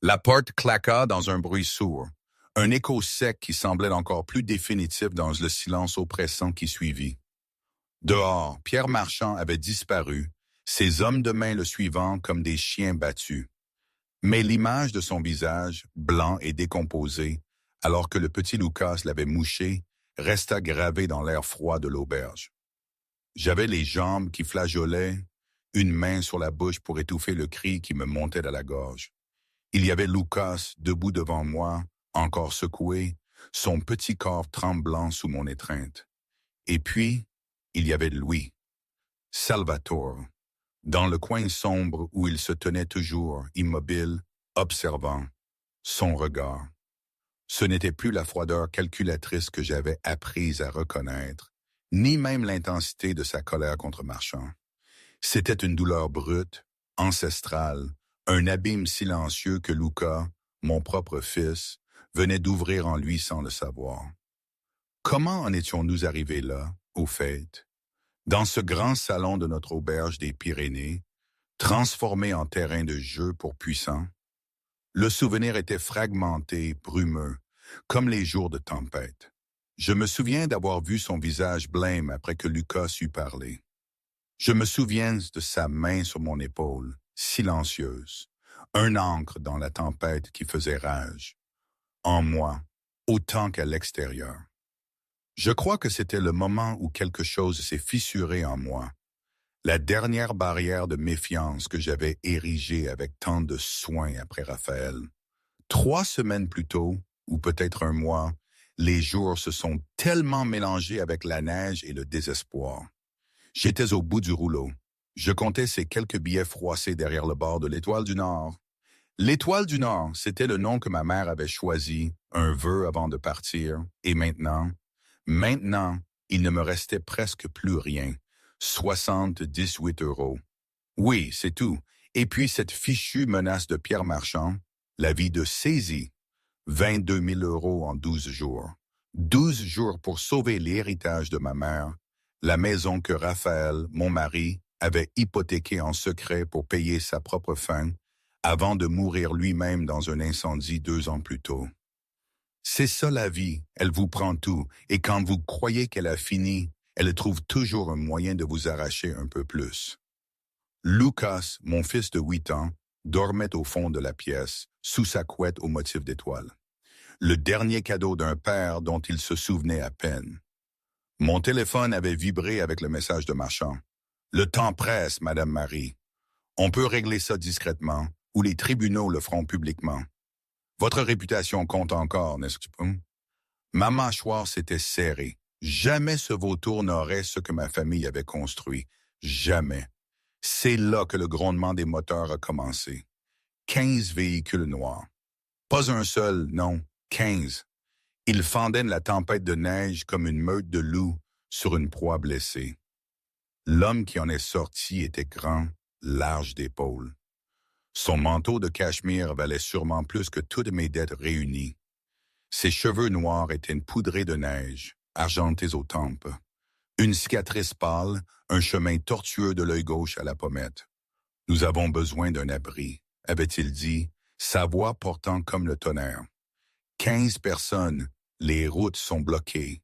La porte claqua dans un bruit sourd, un écho sec qui semblait encore plus définitif dans le silence oppressant qui suivit. Dehors, Pierre Marchand avait disparu, ses hommes de main le suivant comme des chiens battus. Mais l'image de son visage, blanc et décomposé, alors que le petit Lucas l'avait mouché, resta gravée dans l'air froid de l'auberge. J'avais les jambes qui flageolaient, une main sur la bouche pour étouffer le cri qui me montait à la gorge. Il y avait Lucas debout devant moi, encore secoué, son petit corps tremblant sous mon étreinte. Et puis, il y avait Louis, Salvatore, dans le coin sombre où il se tenait toujours, immobile, observant, son regard. Ce n'était plus la froideur calculatrice que j'avais apprise à reconnaître, ni même l'intensité de sa colère contre Marchand. C'était une douleur brute, ancestrale, un abîme silencieux que Luca, mon propre fils, venait d'ouvrir en lui sans le savoir. Comment en étions-nous arrivés là, au fait, dans ce grand salon de notre auberge des Pyrénées, transformé en terrain de jeu pour puissants? Le souvenir était fragmenté, brumeux, comme les jours de tempête. Je me souviens d'avoir vu son visage blême après que Lucas eut parlé. Je me souviens de sa main sur mon épaule, silencieuse, un ancre dans la tempête qui faisait rage, en moi, autant qu'à l'extérieur. Je crois que c'était le moment où quelque chose s'est fissuré en moi, la dernière barrière de méfiance que j'avais érigée avec tant de soin après Raphaël. 3 semaines plus tôt, ou peut-être un mois, les jours se sont tellement mélangés avec la neige et le désespoir. J'étais au bout du rouleau. Je comptais ces quelques billets froissés derrière le bord de l'Étoile du Nord. L'Étoile du Nord, c'était le nom que ma mère avait choisi, un vœu avant de partir. Et maintenant, il ne me restait presque plus rien. 78 €. Oui, c'est tout. Et puis cette fichue menace de Pierre Marchand, la vie de saisie, 22 000 € en 12 jours. 12 jours pour sauver l'héritage de ma mère, la maison que Raphaël, mon mari, avait hypothéquée en secret pour payer sa propre fin, avant de mourir lui-même dans un incendie 2 ans plus tôt. C'est ça la vie, elle vous prend tout, et quand vous croyez qu'elle a fini, elle trouve toujours un moyen de vous arracher un peu plus. Lucas, mon fils de 8 ans, dormait au fond de la pièce, sous sa couette au motif d'étoile. Le dernier cadeau d'un père dont il se souvenait à peine. Mon téléphone avait vibré avec le message de Marchand. « Le temps presse, Madame Marie. On peut régler ça discrètement, ou les tribunaux le feront publiquement. Votre réputation compte encore, n'est-ce pas? » Ma mâchoire s'était serrée. Jamais ce vautour n'aurait ce que ma famille avait construit. Jamais. C'est là que le grondement des moteurs a commencé. 15 véhicules noirs. Pas un seul, non, 15. Ils fendaient la tempête de neige comme une meute de loups sur une proie blessée. L'homme qui en est sorti était grand, large d'épaules. Son manteau de cachemire valait sûrement plus que toutes mes dettes réunies. Ses cheveux noirs étaient poudrés de neige, argentés aux tempes. Une cicatrice pâle, un chemin tortueux de l'œil gauche à la pommette. « Nous avons besoin d'un abri », avait-il dit, sa voix portant comme le tonnerre. 15 personnes, les routes sont bloquées.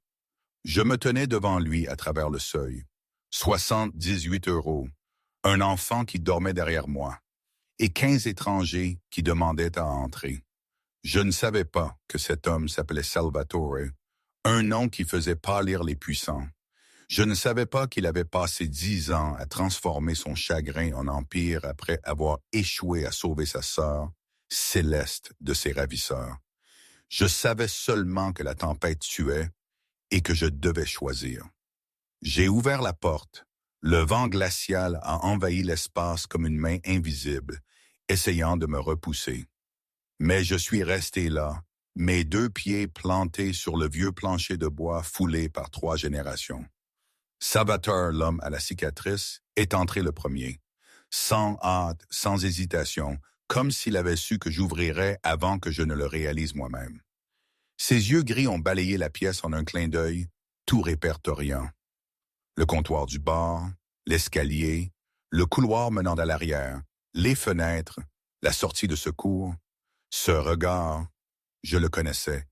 Je me tenais devant lui à travers le seuil. 78 €, un enfant qui dormait derrière moi, et 15 étrangers qui demandaient à entrer. Je ne savais pas que cet homme s'appelait Salvatore, un nom qui faisait pâlir les puissants. Je ne savais pas qu'il avait passé 10 ans à transformer son chagrin en empire après avoir échoué à sauver sa sœur, Céleste, de ses ravisseurs. Je savais seulement que la tempête tuait et que je devais choisir. J'ai ouvert la porte. Le vent glacial a envahi l'espace comme une main invisible, essayant de me repousser. Mais je suis resté là, mes 2 pieds plantés sur le vieux plancher de bois foulé par 3 générations. Salvatore, l'homme à la cicatrice, est entré le premier. Sans hâte, sans hésitation, comme s'il avait su que j'ouvrirais avant que je ne le réalise moi-même. Ses yeux gris ont balayé la pièce en un clin d'œil, tout répertoriant. Le comptoir du bar, l'escalier, le couloir menant à l'arrière, les fenêtres, la sortie de secours. Ce regard, je le connaissais.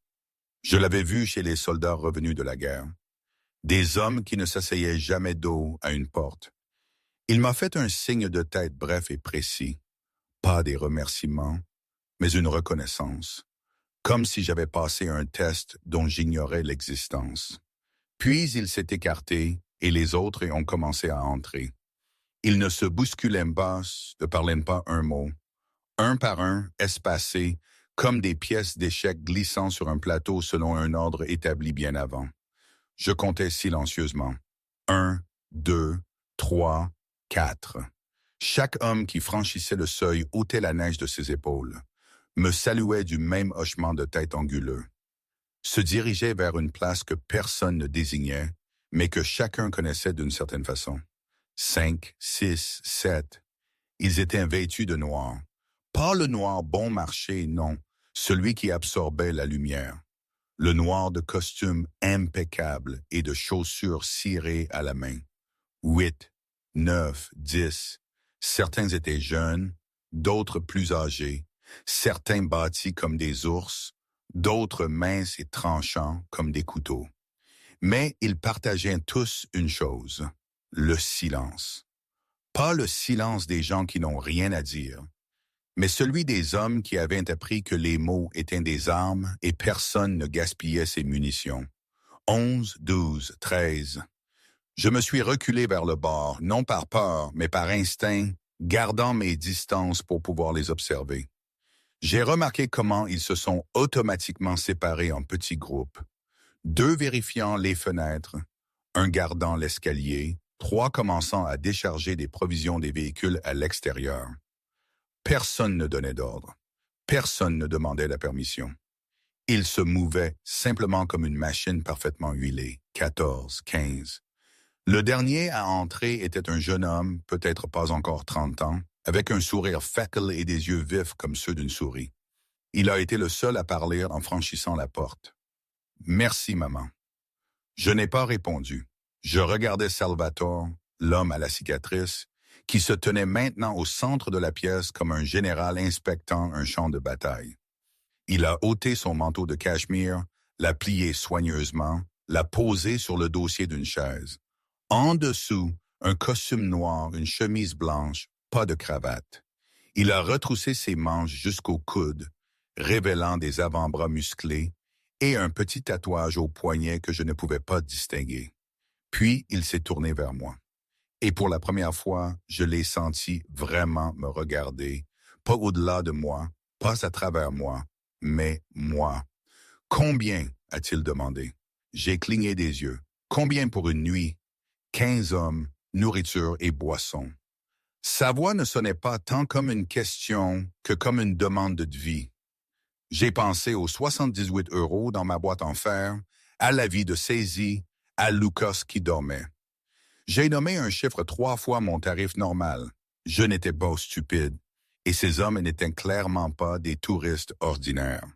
Je l'avais vu chez les soldats revenus de la guerre. Des hommes qui ne s'asseyaient jamais dos à une porte. Il m'a fait un signe de tête bref et précis. Pas des remerciements, mais une reconnaissance. Comme si j'avais passé un test dont j'ignorais l'existence. Puis il s'est écarté et les autres ont commencé à entrer. Ils ne se bousculaient pas, ne parlaient pas un mot. Un par un, espacés, comme des pièces d'échecs glissant sur un plateau selon un ordre établi bien avant. Je comptais silencieusement. 1, 2, 3, 4. Chaque homme qui franchissait le seuil ôtait la neige de ses épaules, me saluait du même hochement de tête anguleux, se dirigeait vers une place que personne ne désignait, mais que chacun connaissait d'une certaine façon. 5, 6, 7. Ils étaient vêtus de noir. Pas le noir bon marché, non, celui qui absorbait la lumière. Le noir de costume impeccable et de chaussures cirées à la main. 8, 9, 10. Certains étaient jeunes, d'autres plus âgés, certains bâtis comme des ours, d'autres minces et tranchants comme des couteaux. Mais ils partageaient tous une chose, le silence. Pas le silence des gens qui n'ont rien à dire, mais celui des hommes qui avaient appris que les mots étaient des armes et personne ne gaspillait ses munitions. 11, 12, 13. Je me suis reculé vers le bord, non par peur, mais par instinct, gardant mes distances pour pouvoir les observer. J'ai remarqué comment ils se sont automatiquement séparés en petits groupes. 2 vérifiant les fenêtres, un gardant l'escalier, 3 commençant à décharger des provisions des véhicules à l'extérieur. Personne ne donnait d'ordre. Personne ne demandait la permission. Ils se mouvaient simplement comme une machine parfaitement huilée. 14, 15. Le dernier à entrer était un jeune homme, peut-être pas encore 30 ans, avec un sourire facile et des yeux vifs comme ceux d'une souris. Il a été le seul à parler en franchissant la porte. « Merci, maman. » Je n'ai pas répondu. Je regardais Salvatore, l'homme à la cicatrice, qui se tenait maintenant au centre de la pièce comme un général inspectant un champ de bataille. Il a ôté son manteau de cachemire, l'a plié soigneusement, l'a posé sur le dossier d'une chaise. En dessous, un costume noir, une chemise blanche, pas de cravate. Il a retroussé ses manches jusqu'au coude, révélant des avant-bras musclés et un petit tatouage au poignet que je ne pouvais pas distinguer. Puis il s'est tourné vers moi. Et pour la première fois, je l'ai senti vraiment me regarder, pas au-delà de moi, pas à travers moi, mais moi. « Combien ?» a-t-il demandé. J'ai cligné des yeux. « Combien pour une nuit ?» 15 hommes, nourriture et boissons. Sa voix ne sonnait pas tant comme une question que comme une demande de vie. J'ai pensé aux 78 € dans ma boîte en fer, à la vie de saisie, à Lucas qui dormait. J'ai nommé un chiffre 3 fois mon tarif normal. Je n'étais pas stupide, et ces hommes n'étaient clairement pas des touristes ordinaires.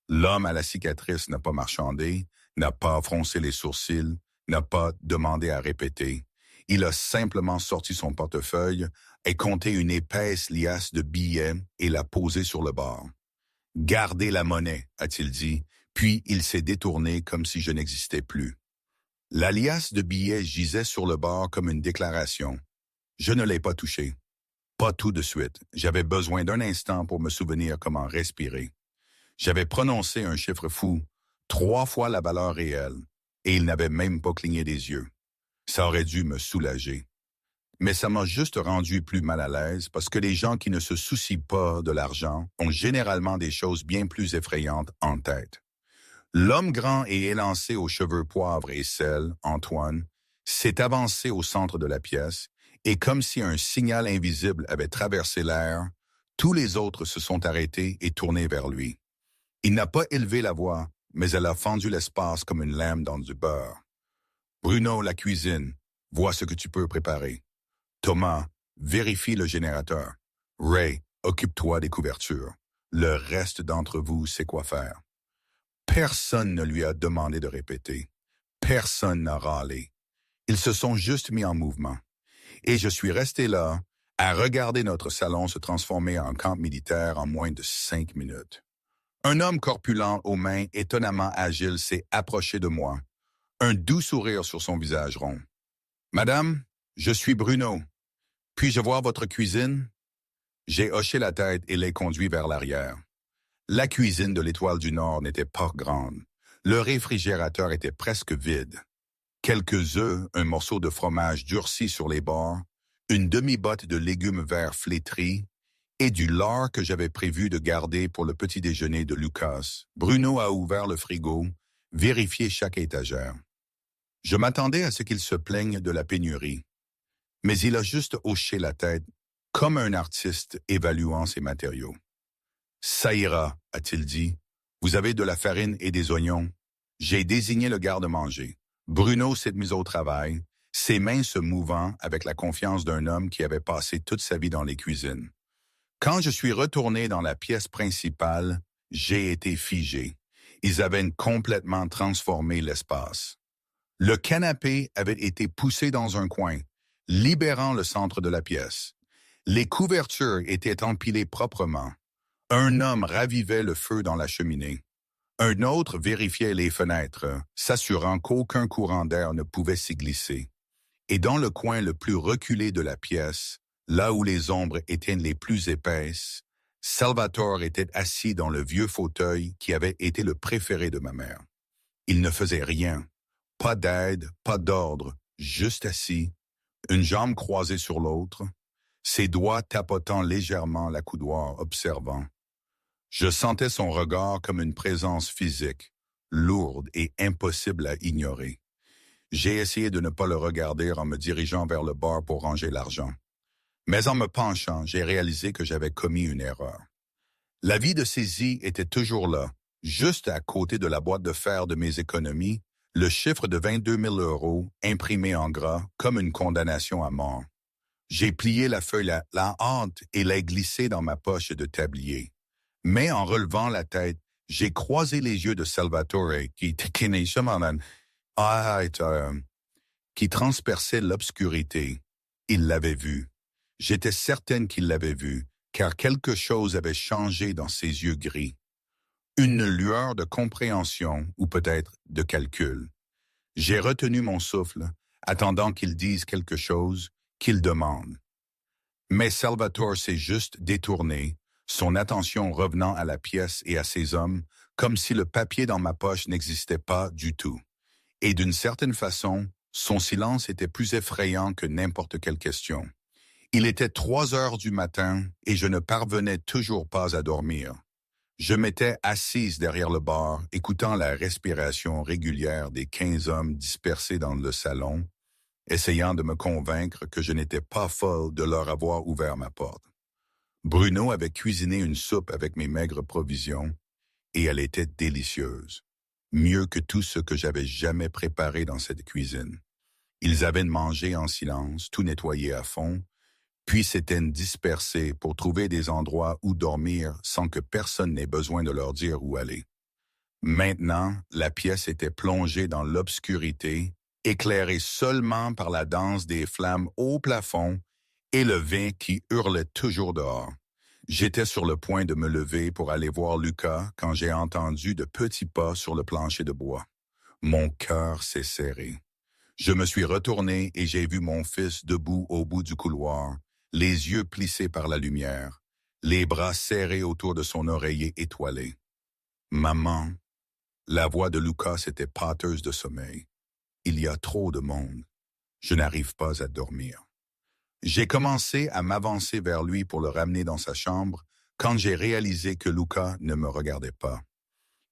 L'homme à la cicatrice n'a pas marchandé, n'a pas froncé les sourcils, n'a pas demandé à répéter. Il a simplement sorti son portefeuille et compté une épaisse liasse de billets et l'a posée sur le bord. « Gardez la monnaie », a-t-il dit, puis il s'est détourné comme si je n'existais plus. La liasse de billets gisait sur le bord comme une déclaration. Je ne l'ai pas touchée. Pas tout de suite. J'avais besoin d'un instant pour me souvenir comment respirer. J'avais prononcé un chiffre fou, 3 fois la valeur réelle, et il n'avait même pas cligné des yeux. Ça aurait dû me soulager. Mais ça m'a juste rendu plus mal à l'aise parce que les gens qui ne se soucient pas de l'argent ont généralement des choses bien plus effrayantes en tête. L'homme grand et élancé aux cheveux poivre et sel, Antoine, s'est avancé au centre de la pièce et comme si un signal invisible avait traversé l'air, tous les autres se sont arrêtés et tournés vers lui. Il n'a pas élevé la voix, mais elle a fendu l'espace comme une lame dans du beurre. « Bruno, la cuisine, vois ce que tu peux préparer. Thomas, vérifie le générateur. Ray, occupe-toi des couvertures. Le reste d'entre vous sait quoi faire. » Personne ne lui a demandé de répéter. Personne n'a râlé. Ils se sont juste mis en mouvement. Et je suis resté là, à regarder notre salon se transformer en camp militaire en moins de 5 minutes. Un homme corpulent aux mains étonnamment agiles s'est approché de moi, un doux sourire sur son visage rond. « Madame, je suis Bruno. Puis-je voir votre cuisine? » J'ai hoché la tête et l'ai conduit vers l'arrière. La cuisine de l'Étoile du Nord n'était pas grande. Le réfrigérateur était presque vide. Quelques œufs, un morceau de fromage durci sur les bords, une demi-botte de légumes verts flétris et du lard que j'avais prévu de garder pour le petit déjeuner de Lucas. Bruno a ouvert le frigo, vérifié chaque étagère. Je m'attendais à ce qu'il se plaigne de la pénurie, mais il a juste hoché la tête, comme un artiste évaluant ses matériaux. « Ça ira, a-t-il dit. Vous avez de la farine et des oignons. » J'ai désigné le garde-manger. Bruno s'est mis au travail, ses mains se mouvant avec la confiance d'un homme qui avait passé toute sa vie dans les cuisines. Quand je suis retourné dans la pièce principale, j'ai été figé. Ils avaient complètement transformé l'espace. Le canapé avait été poussé dans un coin, libérant le centre de la pièce. Les couvertures étaient empilées proprement. Un homme ravivait le feu dans la cheminée. Un autre vérifiait les fenêtres, s'assurant qu'aucun courant d'air ne pouvait s'y glisser. Et dans le coin le plus reculé de la pièce, là où les ombres étaient les plus épaisses, Salvatore était assis dans le vieux fauteuil qui avait été le préféré de ma mère. Il ne faisait rien. Pas d'aide, pas d'ordre, juste assis, une jambe croisée sur l'autre, ses doigts tapotant légèrement l'accoudoir, observant. Je sentais son regard comme une présence physique, lourde et impossible à ignorer. J'ai essayé de ne pas le regarder en me dirigeant vers le bar pour ranger l'argent. Mais en me penchant, j'ai réalisé que j'avais commis une erreur. La vie de saisie était toujours là, juste à côté de la boîte de fer de mes économies, le chiffre de 22 000 € imprimé en gras comme une condamnation à mort. J'ai plié la feuille, la hâte et l'ai glissée dans ma poche de tablier. Mais en relevant la tête, j'ai croisé les yeux de Salvatore qui transperçait l'obscurité. Il l'avait vu. J'étais certaine qu'il l'avait vu, car quelque chose avait changé dans ses yeux gris. Une lueur de compréhension, ou peut-être de calcul. J'ai retenu mon souffle, attendant qu'il dise quelque chose, qu'il demande. Mais Salvatore s'est juste détourné, son attention revenant à la pièce et à ses hommes, comme si le papier dans ma poche n'existait pas du tout. Et d'une certaine façon, son silence était plus effrayant que n'importe quelle question. Il était 3 heures du matin et je ne parvenais toujours pas à dormir. Je m'étais assise derrière le bar, écoutant la respiration régulière des 15 hommes dispersés dans le salon, essayant de me convaincre que je n'étais pas folle de leur avoir ouvert ma porte. Bruno avait cuisiné une soupe avec mes maigres provisions, et elle était délicieuse. Mieux que tout ce que j'avais jamais préparé dans cette cuisine. Ils avaient mangé en silence, tout nettoyé à fond, puis s'étaient dispersés pour trouver des endroits où dormir sans que personne n'ait besoin de leur dire où aller. Maintenant, la pièce était plongée dans l'obscurité, éclairée seulement par la danse des flammes au plafond et le vin qui hurlait toujours dehors. J'étais sur le point de me lever pour aller voir Lucas quand j'ai entendu de petits pas sur le plancher de bois. Mon cœur s'est serré. Je me suis retourné et j'ai vu mon fils debout au bout du couloir, les yeux plissés par la lumière, les bras serrés autour de son oreiller étoilé. « Maman !» La voix de Lucas était pâteuse de sommeil. « Il y a trop de monde. Je n'arrive pas à dormir. » J'ai commencé à m'avancer vers lui pour le ramener dans sa chambre quand j'ai réalisé que Lucas ne me regardait pas.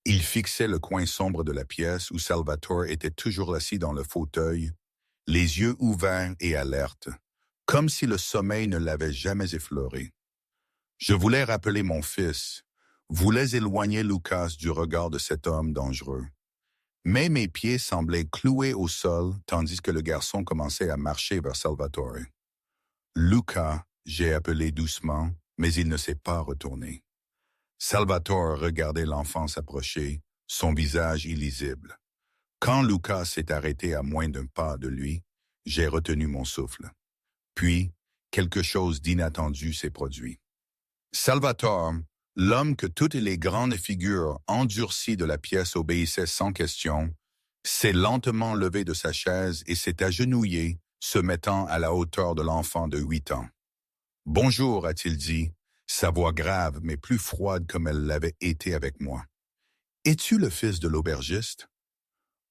Il fixait le coin sombre de la pièce où Salvatore était toujours assis dans le fauteuil, les yeux ouverts et alertes, comme si le sommeil ne l'avait jamais effleuré. Je voulais rappeler mon fils, voulais éloigner Lucas du regard de cet homme dangereux. Mais mes pieds semblaient cloués au sol tandis que le garçon commençait à marcher vers Salvatore. Lucas, j'ai appelé doucement, mais il ne s'est pas retourné. Salvatore regardait l'enfant s'approcher, son visage illisible. Quand Lucas s'est arrêté à moins d'un pas de lui, j'ai retenu mon souffle. Puis, quelque chose d'inattendu s'est produit. Salvatore, l'homme que toutes les grandes figures endurcies de la pièce obéissaient sans question, s'est lentement levé de sa chaise et s'est agenouillé, se mettant à la hauteur de l'enfant de 8 ans. « Bonjour », a-t-il dit, sa voix grave mais plus froide comme elle l'avait été avec moi. « Es-tu le fils de l'aubergiste »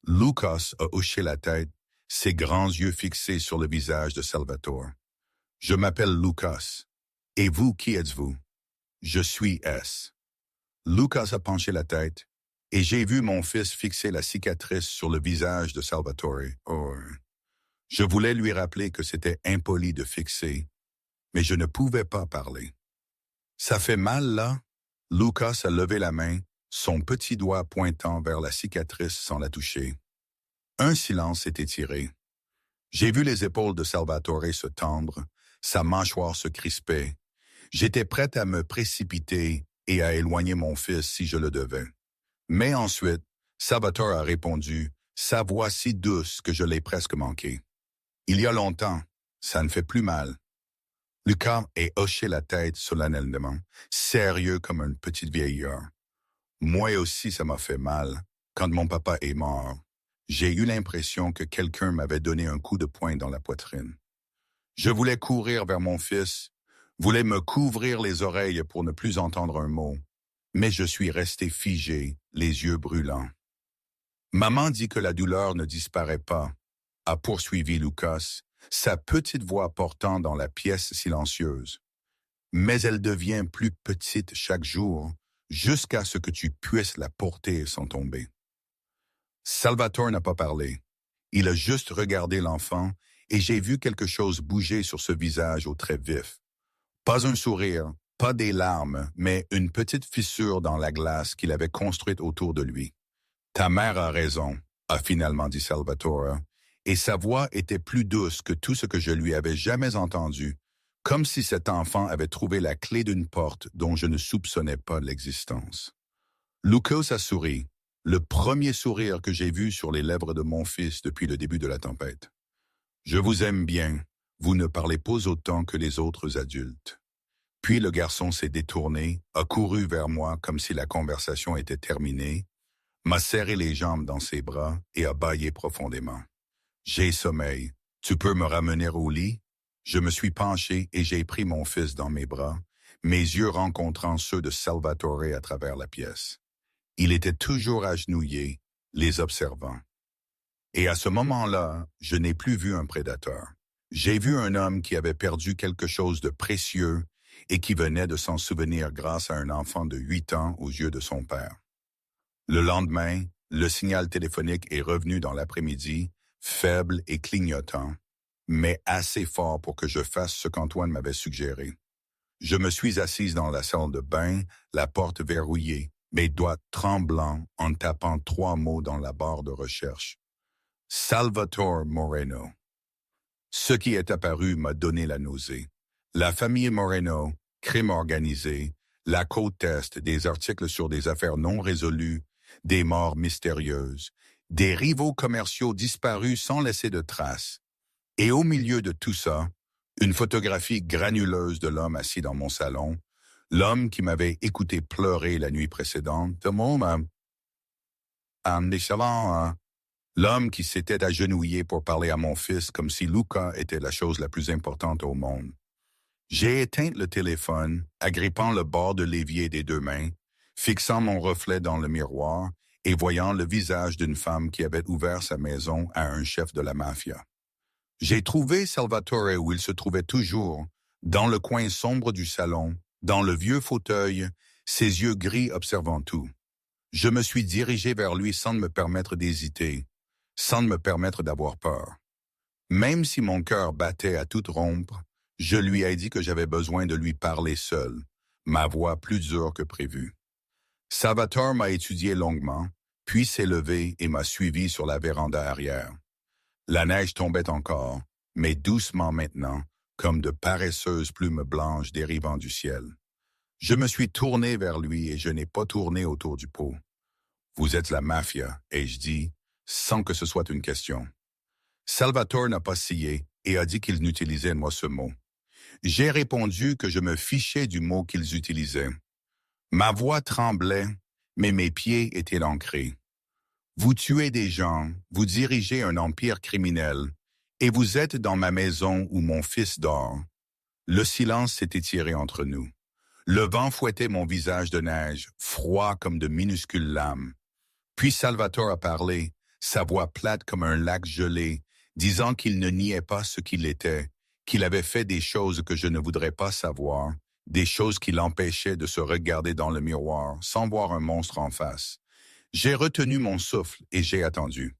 Lucas a hoché la tête, ses grands yeux fixés sur le visage de Salvatore. « Je m'appelle Lucas. Et vous, qui êtes-vous » ? « Je suis S. » Lucas a penché la tête, et j'ai vu mon fils fixer la cicatrice sur le visage de Salvatore. Oh. Je voulais lui rappeler que c'était impoli de fixer, mais je ne pouvais pas parler. « Ça fait mal, là ?» Lucas a levé la main, son petit doigt pointant vers la cicatrice sans la toucher. Un silence s'est étiré. J'ai vu les épaules de Salvatore se tendre, sa mâchoire se crisper. J'étais prête à me précipiter et à éloigner mon fils si je le devais. Mais ensuite, Salvatore a répondu, sa voix si douce que je l'ai presque manqué. « Il y a longtemps, ça ne fait plus mal. » Lucas a hoché la tête solennellement, sérieux comme une petite vieilleur. Moi aussi, ça m'a fait mal. Quand mon papa est mort, j'ai eu l'impression que quelqu'un m'avait donné un coup de poing dans la poitrine. Je voulais courir vers mon fils, voulais me couvrir les oreilles pour ne plus entendre un mot, mais je suis resté figé, les yeux brûlants. Maman dit que la douleur ne disparaît pas, a poursuivi Lucas, sa petite voix portant dans la pièce silencieuse. Mais elle devient plus petite chaque jour, jusqu'à ce que tu puisses la porter sans tomber. Salvatore n'a pas parlé. Il a juste regardé l'enfant et j'ai vu quelque chose bouger sur ce visage aux traits vifs. Pas un sourire, pas des larmes, mais une petite fissure dans la glace qu'il avait construite autour de lui. « Ta mère a raison », a finalement dit Salvatore, et sa voix était plus douce que tout ce que je lui avais jamais entendu, comme si cet enfant avait trouvé la clé d'une porte dont je ne soupçonnais pas l'existence. Lucas a souri, le premier sourire que j'ai vu sur les lèvres de mon fils depuis le début de la tempête. « Je vous aime bien, vous ne parlez pas autant que les autres adultes. » Puis le garçon s'est détourné, a couru vers moi comme si la conversation était terminée, m'a serré les jambes dans ses bras et a bâillé profondément. « J'ai sommeil. Tu peux me ramener au lit ?» Je me suis penché et j'ai pris mon fils dans mes bras, mes yeux rencontrant ceux de Salvatore à travers la pièce. Il était toujours agenouillé, les observant. Et à ce moment-là, je n'ai plus vu un prédateur. J'ai vu un homme qui avait perdu quelque chose de précieux et qui venait de s'en souvenir grâce à un enfant de 8 ans aux yeux de son père. Le lendemain, le signal téléphonique est revenu dans l'après-midi, faible et clignotant, mais assez fort pour que je fasse ce qu'Antoine m'avait suggéré. Je me suis assise dans la salle de bain, la porte verrouillée, mes doigts tremblants en tapant 3 mots dans la barre de recherche. Salvatore Moreno. Ce qui est apparu m'a donné la nausée. La famille Moreno, crime organisé, la côte est, des articles sur des affaires non résolues, des morts mystérieuses, des rivaux commerciaux disparus sans laisser de traces. Et au milieu de tout ça, une photographie granuleuse de l'homme assis dans mon salon, l'homme qui m'avait écouté pleurer la nuit précédente, l'homme qui s'était agenouillé pour parler à mon fils comme si Luca était la chose la plus importante au monde. J'ai éteint le téléphone, agrippant le bord de l'évier des 2 mains, fixant mon reflet dans le miroir et voyant le visage d'une femme qui avait ouvert sa maison à un chef de la mafia. J'ai trouvé Salvatore où il se trouvait toujours, dans le coin sombre du salon, dans le vieux fauteuil, ses yeux gris observant tout. Je me suis dirigé vers lui sans me permettre d'hésiter, sans me permettre d'avoir peur. Même si mon cœur battait à toute rompre, je lui ai dit que j'avais besoin de lui parler seul, ma voix plus dure que prévu. Salvatore m'a étudié longuement, puis s'est levé et m'a suivi sur la véranda arrière. La neige tombait encore, mais doucement maintenant, comme de paresseuses plumes blanches dérivant du ciel. Je me suis tourné vers lui et je n'ai pas tourné autour du pot. « Vous êtes la mafia », ai-je dit, sans que ce soit une question. Salvatore n'a pas scié et a dit qu'il n'utilisait moi ce mot. J'ai répondu que je me fichais du mot qu'ils utilisaient. Ma voix tremblait, mais mes pieds étaient ancrés. Vous tuez des gens, vous dirigez un empire criminel, et vous êtes dans ma maison où mon fils dort. Le silence s'est étiré entre nous. Le vent fouettait mon visage de neige, froid comme de minuscules lames. Puis Salvatore a parlé, sa voix plate comme un lac gelé, disant qu'il ne niait pas ce qu'il était, qu'il avait fait des choses que je ne voudrais pas savoir, des choses qui l'empêchaient de se regarder dans le miroir sans voir un monstre en face. J'ai retenu mon souffle et j'ai attendu.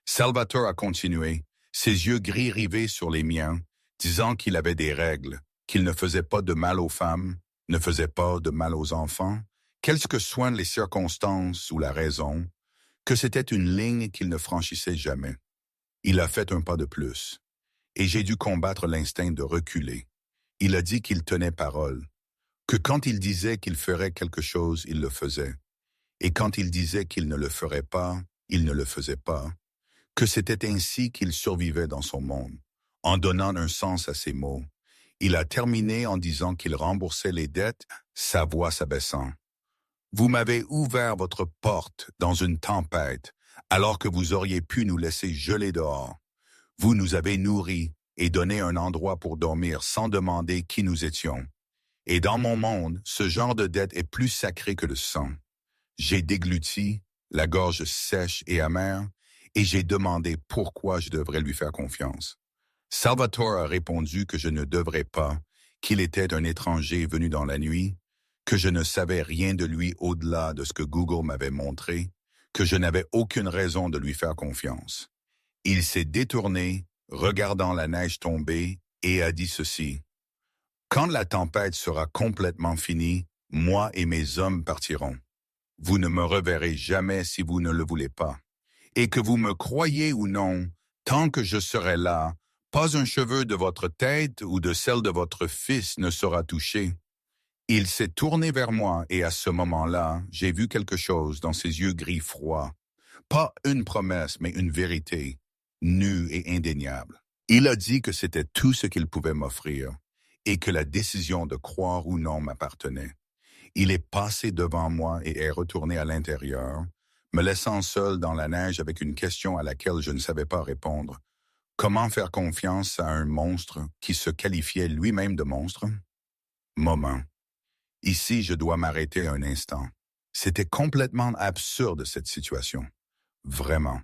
Salvatore a continué, ses yeux gris rivés sur les miens, disant qu'il avait des règles, qu'il ne faisait pas de mal aux femmes, ne faisait pas de mal aux enfants, quelles que soient les circonstances ou la raison, que c'était une ligne qu'il ne franchissait jamais. Il a fait un pas de plus, et j'ai dû combattre l'instinct de reculer. Il a dit qu'il tenait parole, que quand il disait qu'il ferait quelque chose, il le faisait, et quand il disait qu'il ne le ferait pas, il ne le faisait pas, que c'était ainsi qu'il survivait dans son monde, en donnant un sens à ses mots. Il a terminé en disant qu'il remboursait les dettes, sa voix s'abaissant. Vous m'avez ouvert votre porte dans une tempête, alors que vous auriez pu nous laisser geler dehors. Vous nous avez nourris et donné un endroit pour dormir sans demander qui nous étions. Et dans mon monde, ce genre de dette est plus sacré que le sang. J'ai dégluti, la gorge sèche et amère, et j'ai demandé pourquoi je devrais lui faire confiance. Salvatore a répondu que je ne devrais pas, qu'il était un étranger venu dans la nuit, que je ne savais rien de lui au-delà de ce que Google m'avait montré, que je n'avais aucune raison de lui faire confiance. Il s'est détourné, regardant la neige tomber, et a dit ceci. Quand la tempête sera complètement finie, moi et mes hommes partirons. Vous ne me reverrez jamais si vous ne le voulez pas. Et que vous me croyiez ou non, tant que je serai là, pas un cheveu de votre tête ou de celle de votre fils ne sera touché. Il s'est tourné vers moi et à ce moment-là, j'ai vu quelque chose dans ses yeux gris froids. Pas une promesse, mais une vérité, nue et indéniable. Il a dit que c'était tout ce qu'il pouvait m'offrir et que la décision de croire ou non m'appartenait. Il est passé devant moi et est retourné à l'intérieur, me laissant seul dans la neige avec une question à laquelle je ne savais pas répondre. Comment faire confiance à un monstre qui se qualifiait lui-même de monstre? Moment. Ici, je dois m'arrêter un instant. C'était complètement absurde cette situation. Vraiment.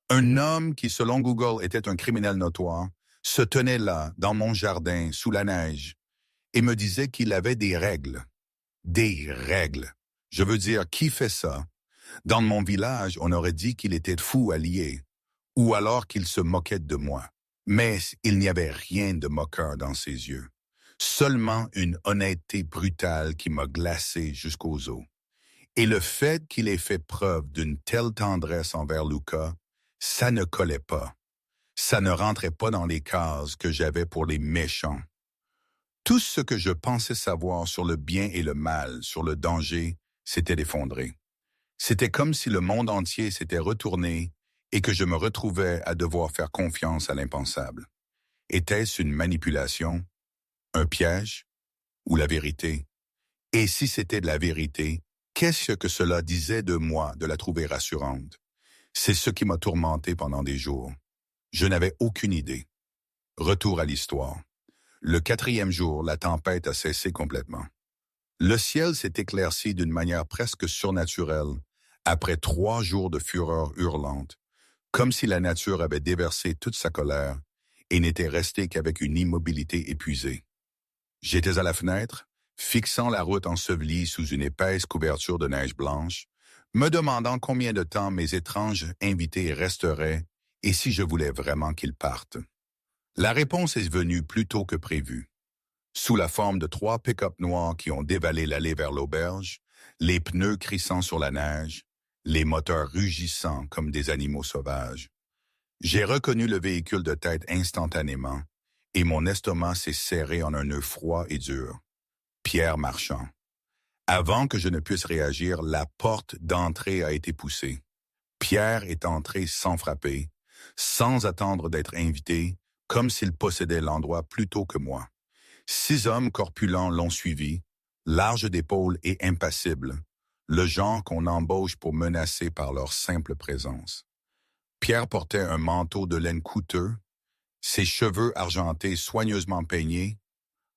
Un homme qui, selon Google, était un criminel notoire, se tenait là, dans mon jardin, sous la neige, et me disait qu'il avait des règles. Des règles. Je veux dire, qui fait ça? Dans mon village, on aurait dit qu'il était fou allié, ou alors qu'il se moquait de moi. Mais il n'y avait rien de moqueur dans ses yeux. Seulement une honnêteté brutale qui m'a glacé jusqu'aux os. Et le fait qu'il ait fait preuve d'une telle tendresse envers Luca, ça ne collait pas. Ça ne rentrait pas dans les cases que j'avais pour les méchants. Tout ce que je pensais savoir sur le bien et le mal, sur le danger, s'était effondré. C'était comme si le monde entier s'était retourné et que je me retrouvais à devoir faire confiance à l'impensable. Était-ce une manipulation, un piège ou la vérité? Et si c'était de la vérité, qu'est-ce que cela disait de moi de la trouver rassurante? C'est ce qui m'a tourmenté pendant des jours. Je n'avais aucune idée. Retour à l'histoire. Le 4e jour, la tempête a cessé complètement. Le ciel s'est éclairci d'une manière presque surnaturelle, après 3 jours de fureur hurlante, comme si la nature avait déversé toute sa colère et n'était restée qu'avec une immobilité épuisée. J'étais à la fenêtre, fixant la route ensevelie sous une épaisse couverture de neige blanche, me demandant combien de temps mes étranges invités resteraient et si je voulais vraiment qu'ils partent. La réponse est venue plus tôt que prévu. Sous la forme de 3 pick-up noirs qui ont dévalé l'allée vers l'auberge, les pneus crissant sur la neige, les moteurs rugissant comme des animaux sauvages. J'ai reconnu le véhicule de tête instantanément, et mon estomac s'est serré en un nœud froid et dur. Pierre Marchand. Avant que je ne puisse réagir, la porte d'entrée a été poussée. Pierre est entré sans frapper, sans attendre d'être invité, comme s'il possédait l'endroit plus tôt que moi. 6 hommes corpulents l'ont suivi, larges d'épaules et impassibles, le genre qu'on embauche pour menacer par leur simple présence. Pierre portait un manteau de laine coûteux, ses cheveux argentés soigneusement peignés,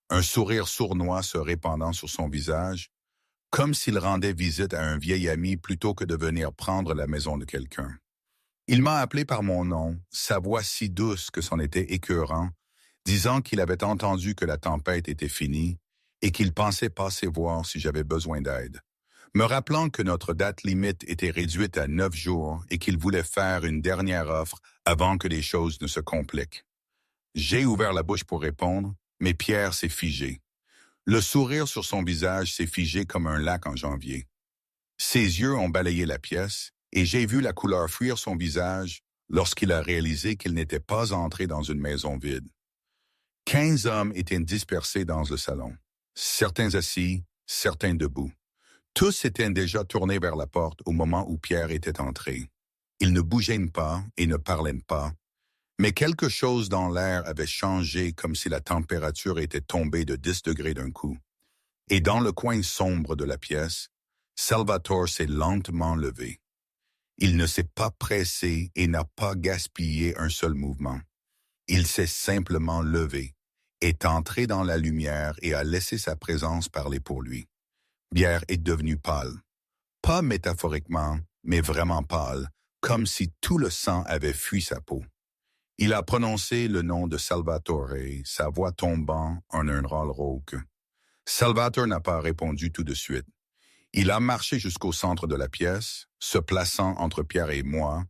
un sourire sournois se répandant sur son visage, comme s'il rendait visite à un vieil ami plutôt que de venir prendre la maison de quelqu'un. Il m'a appelé par mon nom, sa voix si douce que c'en était écœurant, disant qu'il avait entendu que la tempête était finie et qu'il pensait passer voir si j'avais besoin d'aide, me rappelant que notre date limite était réduite à 9 jours et qu'il voulait faire une dernière offre avant que les choses ne se compliquent. J'ai ouvert la bouche pour répondre, mais Pierre s'est figé. Le sourire sur son visage s'est figé comme un lac en janvier. Ses yeux ont balayé la pièce et j'ai vu la couleur fuir son visage lorsqu'il a réalisé qu'il n'était pas entré dans une maison vide. 15 hommes étaient dispersés dans le salon, certains assis, certains debout. Tous s'étaient déjà tournés vers la porte au moment où Pierre était entré. Ils ne bougeaient pas et ne parlaient pas, mais quelque chose dans l'air avait changé comme si la température était tombée de 10 degrés d'un coup. Et dans le coin sombre de la pièce, Salvatore s'est lentement levé. Il ne s'est pas pressé et n'a pas gaspillé un seul mouvement. Il s'est simplement levé, est entré dans la lumière et a laissé sa présence parler pour lui. Pierre est devenu pâle. Pas métaphoriquement, mais vraiment pâle, comme si tout le sang avait fui sa peau. Il a prononcé le nom de Salvatore, sa voix tombant en un râle rauque. Salvatore n'a pas répondu tout de suite. Il a marché jusqu'au centre de la pièce, se plaçant entre Pierre et moi,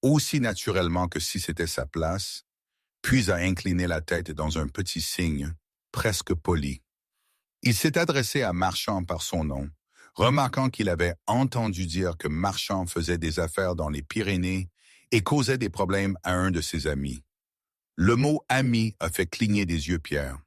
aussi naturellement que si c'était sa place, puis a incliné la tête dans un petit signe, presque poli. Il s'est adressé à Marchand par son nom, remarquant qu'il avait entendu dire que Marchand faisait des affaires dans les Pyrénées et causait des problèmes à un de ses amis. Le mot « ami » a fait cligner des yeux Pierre.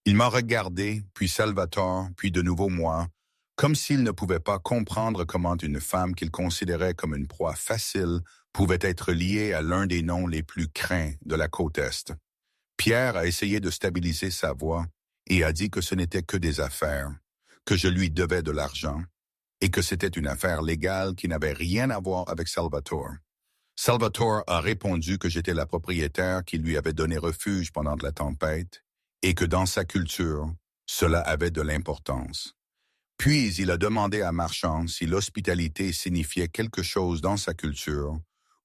Il m'a regardé, puis Salvatore, puis de nouveau moi, comme s'il ne pouvait pas comprendre comment une femme qu'il considérait comme une proie facile pouvait être liée à l'un des noms les plus craints de la côte Est. Pierre a essayé de stabiliser sa voix et a dit que ce n'était que des affaires, que je lui devais de l'argent et que c'était une affaire légale qui n'avait rien à voir avec Salvatore. Salvatore a répondu que j'étais la propriétaire qui lui avait donné refuge pendant la tempête et que dans sa culture, cela avait de l'importance. Puis il a demandé à Marchand si l'hospitalité signifiait quelque chose dans sa culture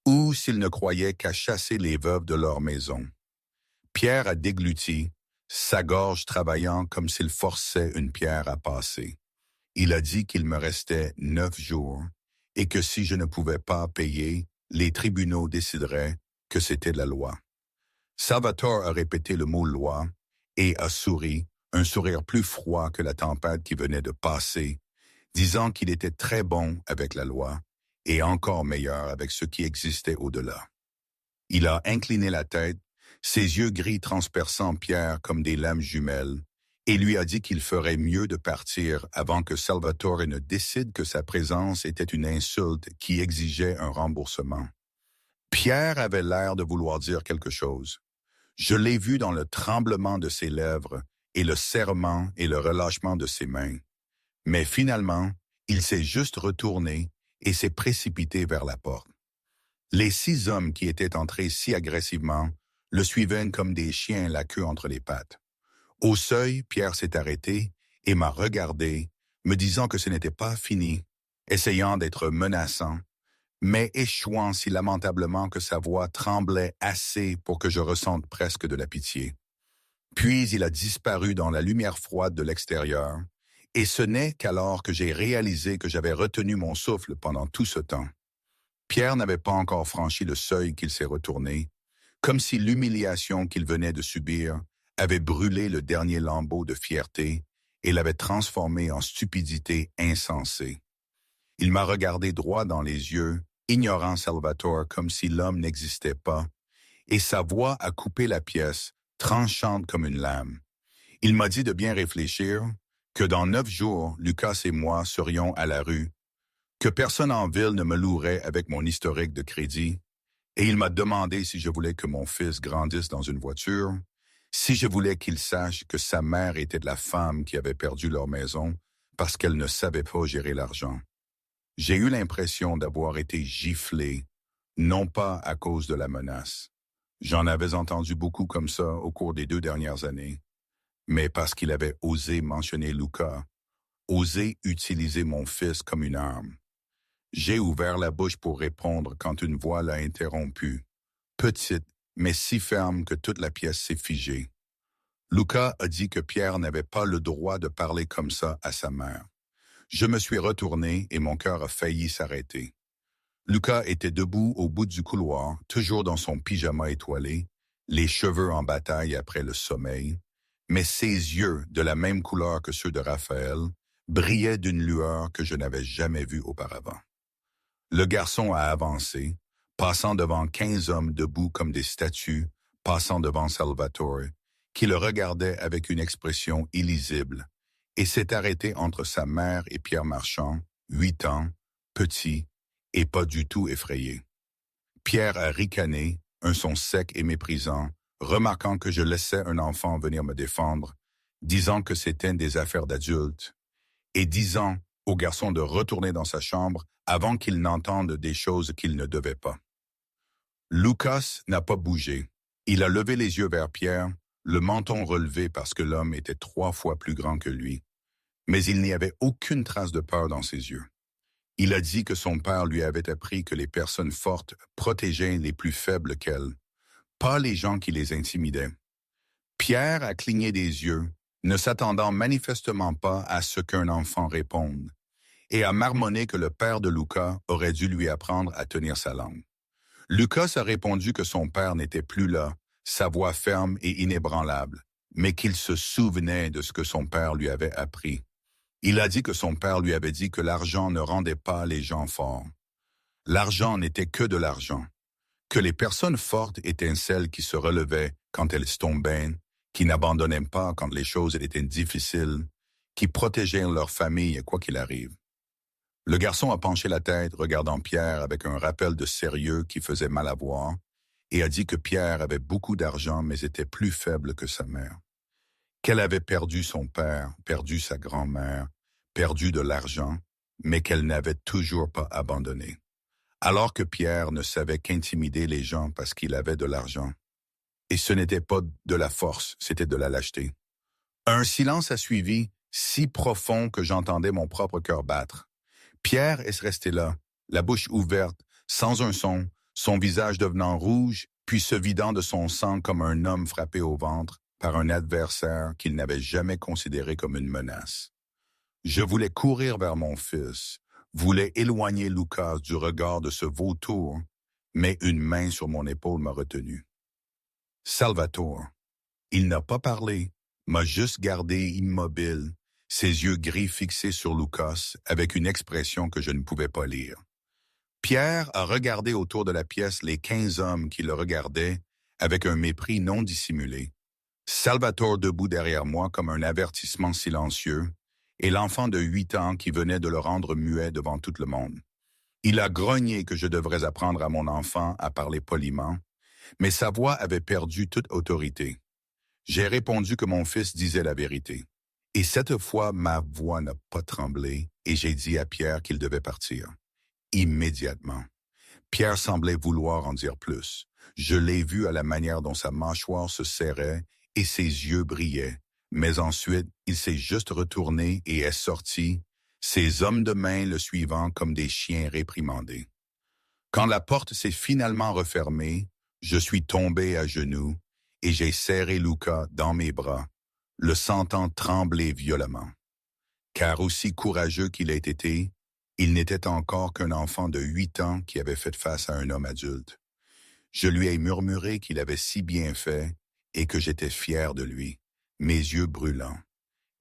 ou s'il ne croyait qu'à chasser les veuves de leur maison. Pierre a dégluti, sa gorge travaillant comme s'il forçait une pierre à passer. Il a dit qu'il me restait 9 jours et que si je ne pouvais pas payer, les tribunaux décideraient que c'était la loi. Salvatore a répété le mot « loi » et a souri, un sourire plus froid que la tempête qui venait de passer, disant qu'il était très bon avec la loi et encore meilleur avec ce qui existait au-delà. Il a incliné la tête, ses yeux gris transperçant Pierre comme des lames jumelles, et lui a dit qu'il ferait mieux de partir avant que Salvatore ne décide que sa présence était une insulte qui exigeait un remboursement. Pierre avait l'air de vouloir dire quelque chose. Je l'ai vu dans le tremblement de ses lèvres et le serrement et le relâchement de ses mains. Mais finalement, il s'est juste retourné et s'est précipité vers la porte. Les 6 hommes qui étaient entrés si agressivement le suivaient comme des chiens la queue entre les pattes. Au seuil, Pierre s'est arrêté et m'a regardé, me disant que ce n'était pas fini, essayant d'être menaçant, mais échouant si lamentablement que sa voix tremblait assez pour que je ressente presque de la pitié. Puis il a disparu dans la lumière froide de l'extérieur, et ce n'est qu'alors que j'ai réalisé que j'avais retenu mon souffle pendant tout ce temps. Pierre n'avait pas encore franchi le seuil qu'il s'est retourné, comme si l'humiliation qu'il venait de subir avait brûlé le dernier lambeau de fierté et l'avait transformé en stupidité insensée. Il m'a regardé droit dans les yeux, ignorant Salvatore comme si l'homme n'existait pas, et sa voix a coupé la pièce, tranchante comme une lame. Il m'a dit de bien réfléchir, que dans 9 jours, Lucas et moi serions à la rue, que personne en ville ne me louerait avec mon historique de crédit, et il m'a demandé si je voulais que mon fils grandisse dans une voiture, Si je voulais qu'il sache que sa mère était de la femme qui avait perdu leur maison parce qu'elle ne savait pas gérer l'argent. J'ai eu l'impression d'avoir été giflé, non pas à cause de la menace. J'en avais entendu beaucoup comme ça au cours des 2 dernières années, mais parce qu'il avait osé mentionner Luca, osé utiliser mon fils comme une arme. J'ai ouvert la bouche pour répondre quand une voix l'a interrompu, petite, mais si ferme que toute la pièce s'est figée. Luca a dit que Pierre n'avait pas le droit de parler comme ça à sa mère. Je me suis retourné et mon cœur a failli s'arrêter. Luca était debout au bout du couloir, toujours dans son pyjama étoilé, les cheveux en bataille après le sommeil, mais ses yeux, de la même couleur que ceux de Raphaël, brillaient d'une lueur que je n'avais jamais vue auparavant. Le garçon a avancé, passant devant 15 hommes debout comme des statues, passant devant Salvatore, qui le regardait avec une expression illisible, et s'est arrêté entre sa mère et Pierre Marchand, 8 ans, petit, et pas du tout effrayé. Pierre a ricané, un son sec et méprisant, remarquant que je laissais un enfant venir me défendre, disant que c'était des affaires d'adultes, et disant au garçon de retourner dans sa chambre avant qu'il n'entende des choses qu'il ne devait pas. Lucas n'a pas bougé. Il a levé les yeux vers Pierre, le menton relevé parce que l'homme était 3 fois plus grand que lui, mais il n'y avait aucune trace de peur dans ses yeux. Il a dit que son père lui avait appris que les personnes fortes protégeaient les plus faibles qu'elles, pas les gens qui les intimidaient. Pierre a cligné des yeux, ne s'attendant manifestement pas à ce qu'un enfant réponde, et a marmonné que le père de Luca aurait dû lui apprendre à tenir sa langue. Lucas a répondu que son père n'était plus là, sa voix ferme et inébranlable, mais qu'il se souvenait de ce que son père lui avait appris. Il a dit que son père lui avait dit que l'argent ne rendait pas les gens forts. L'argent n'était que de l'argent, que les personnes fortes étaient celles qui se relevaient quand elles tombaient, qui n'abandonnaient pas quand les choses étaient difficiles, qui protégeaient leur famille quoi qu'il arrive. Le garçon a penché la tête, regardant Pierre avec un rappel de sérieux qui faisait mal à voir, et a dit que Pierre avait beaucoup d'argent mais était plus faible que sa mère. Qu'elle avait perdu son père, perdu sa grand-mère, perdu de l'argent, mais qu'elle n'avait toujours pas abandonné. Alors que Pierre ne savait qu'intimider les gens parce qu'il avait de l'argent. Et ce n'était pas de la force, c'était de la lâcheté. Un silence a suivi, si profond que j'entendais mon propre cœur battre. Pierre est resté là, la bouche ouverte, sans un son visage devenant rouge, puis se vidant de son sang comme un homme frappé au ventre par un adversaire qu'il n'avait jamais considéré comme une menace. Je voulais courir vers mon fils, voulais éloigner Lucas du regard de ce vautour, mais une main sur mon épaule m'a retenu. Salvatore. Il n'a pas parlé, m'a juste gardé immobile, ses yeux gris fixés sur Lucas avec une expression que je ne pouvais pas lire. Pierre a regardé autour de la pièce les 15 hommes qui le regardaient avec un mépris non dissimulé. Salvatore debout derrière moi comme un avertissement silencieux, et l'enfant de 8 ans qui venait de le rendre muet devant tout le monde. Il a grogné que je devrais apprendre à mon enfant à parler poliment, mais sa voix avait perdu toute autorité. J'ai répondu que mon fils disait la vérité. Et cette fois, ma voix n'a pas tremblé, et j'ai dit à Pierre qu'il devait partir. Immédiatement. Pierre semblait vouloir en dire plus. Je l'ai vu à la manière dont sa mâchoire se serrait et ses yeux brillaient. Mais ensuite, il s'est juste retourné et est sorti, ses hommes de main le suivant comme des chiens réprimandés. Quand la porte s'est finalement refermée, je suis tombé à genoux et j'ai serré Luca dans mes bras, le sentant trembler violemment. Car aussi courageux qu'il ait été, il n'était encore qu'un enfant de 8 ans qui avait fait face à un homme adulte. Je lui ai murmuré qu'il avait si bien fait et que j'étais fier de lui, mes yeux brûlants.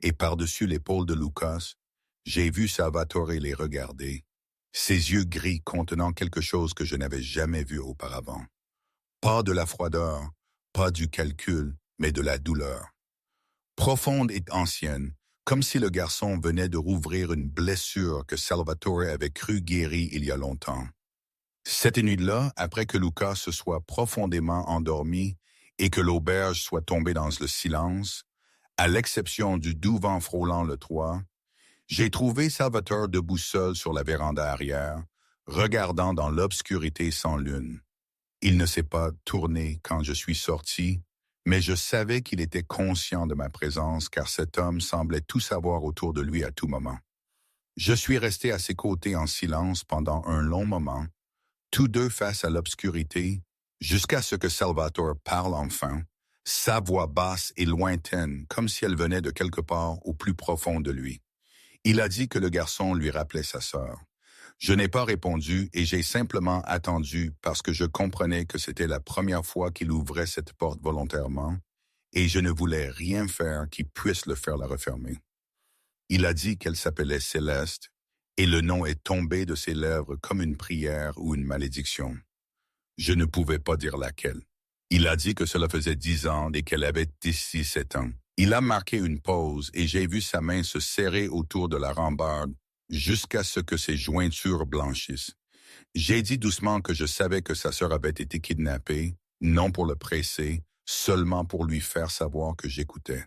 Et par-dessus l'épaule de Lucas, j'ai vu Salvatore les regarder, ses yeux gris contenant quelque chose que je n'avais jamais vu auparavant. Pas de la froideur, pas du calcul, mais de la douleur. Profonde et ancienne, comme si le garçon venait de rouvrir une blessure que Salvatore avait cru guérie il y a longtemps. Cette nuit-là, après que Lucas se soit profondément endormi et que l'auberge soit tombée dans le silence, à l'exception du doux vent frôlant le toit, j'ai trouvé Salvatore debout seul sur la véranda arrière, regardant dans l'obscurité sans lune. Il ne s'est pas tourné quand je suis sorti, mais je savais qu'il était conscient de ma présence car cet homme semblait tout savoir autour de lui à tout moment. Je suis resté à ses côtés en silence pendant un long moment, tous deux face à l'obscurité, jusqu'à ce que Salvatore parle enfin, sa voix basse et lointaine, comme si elle venait de quelque part au plus profond de lui. Il a dit que le garçon lui rappelait sa sœur. Je n'ai pas répondu et j'ai simplement attendu parce que je comprenais que c'était la première fois qu'il ouvrait cette porte volontairement et je ne voulais rien faire qui puisse le faire la refermer. Il a dit qu'elle s'appelait Céleste et le nom est tombé de ses lèvres comme une prière ou une malédiction. Je ne pouvais pas dire laquelle. Il a dit que cela faisait 10 ans et qu'elle avait d'ici 7 ans. Il a marqué une pause et j'ai vu sa main se serrer autour de la rambarde jusqu'à ce que ses jointures blanchissent. J'ai dit doucement que je savais que sa sœur avait été kidnappée, non pour le presser, seulement pour lui faire savoir que j'écoutais.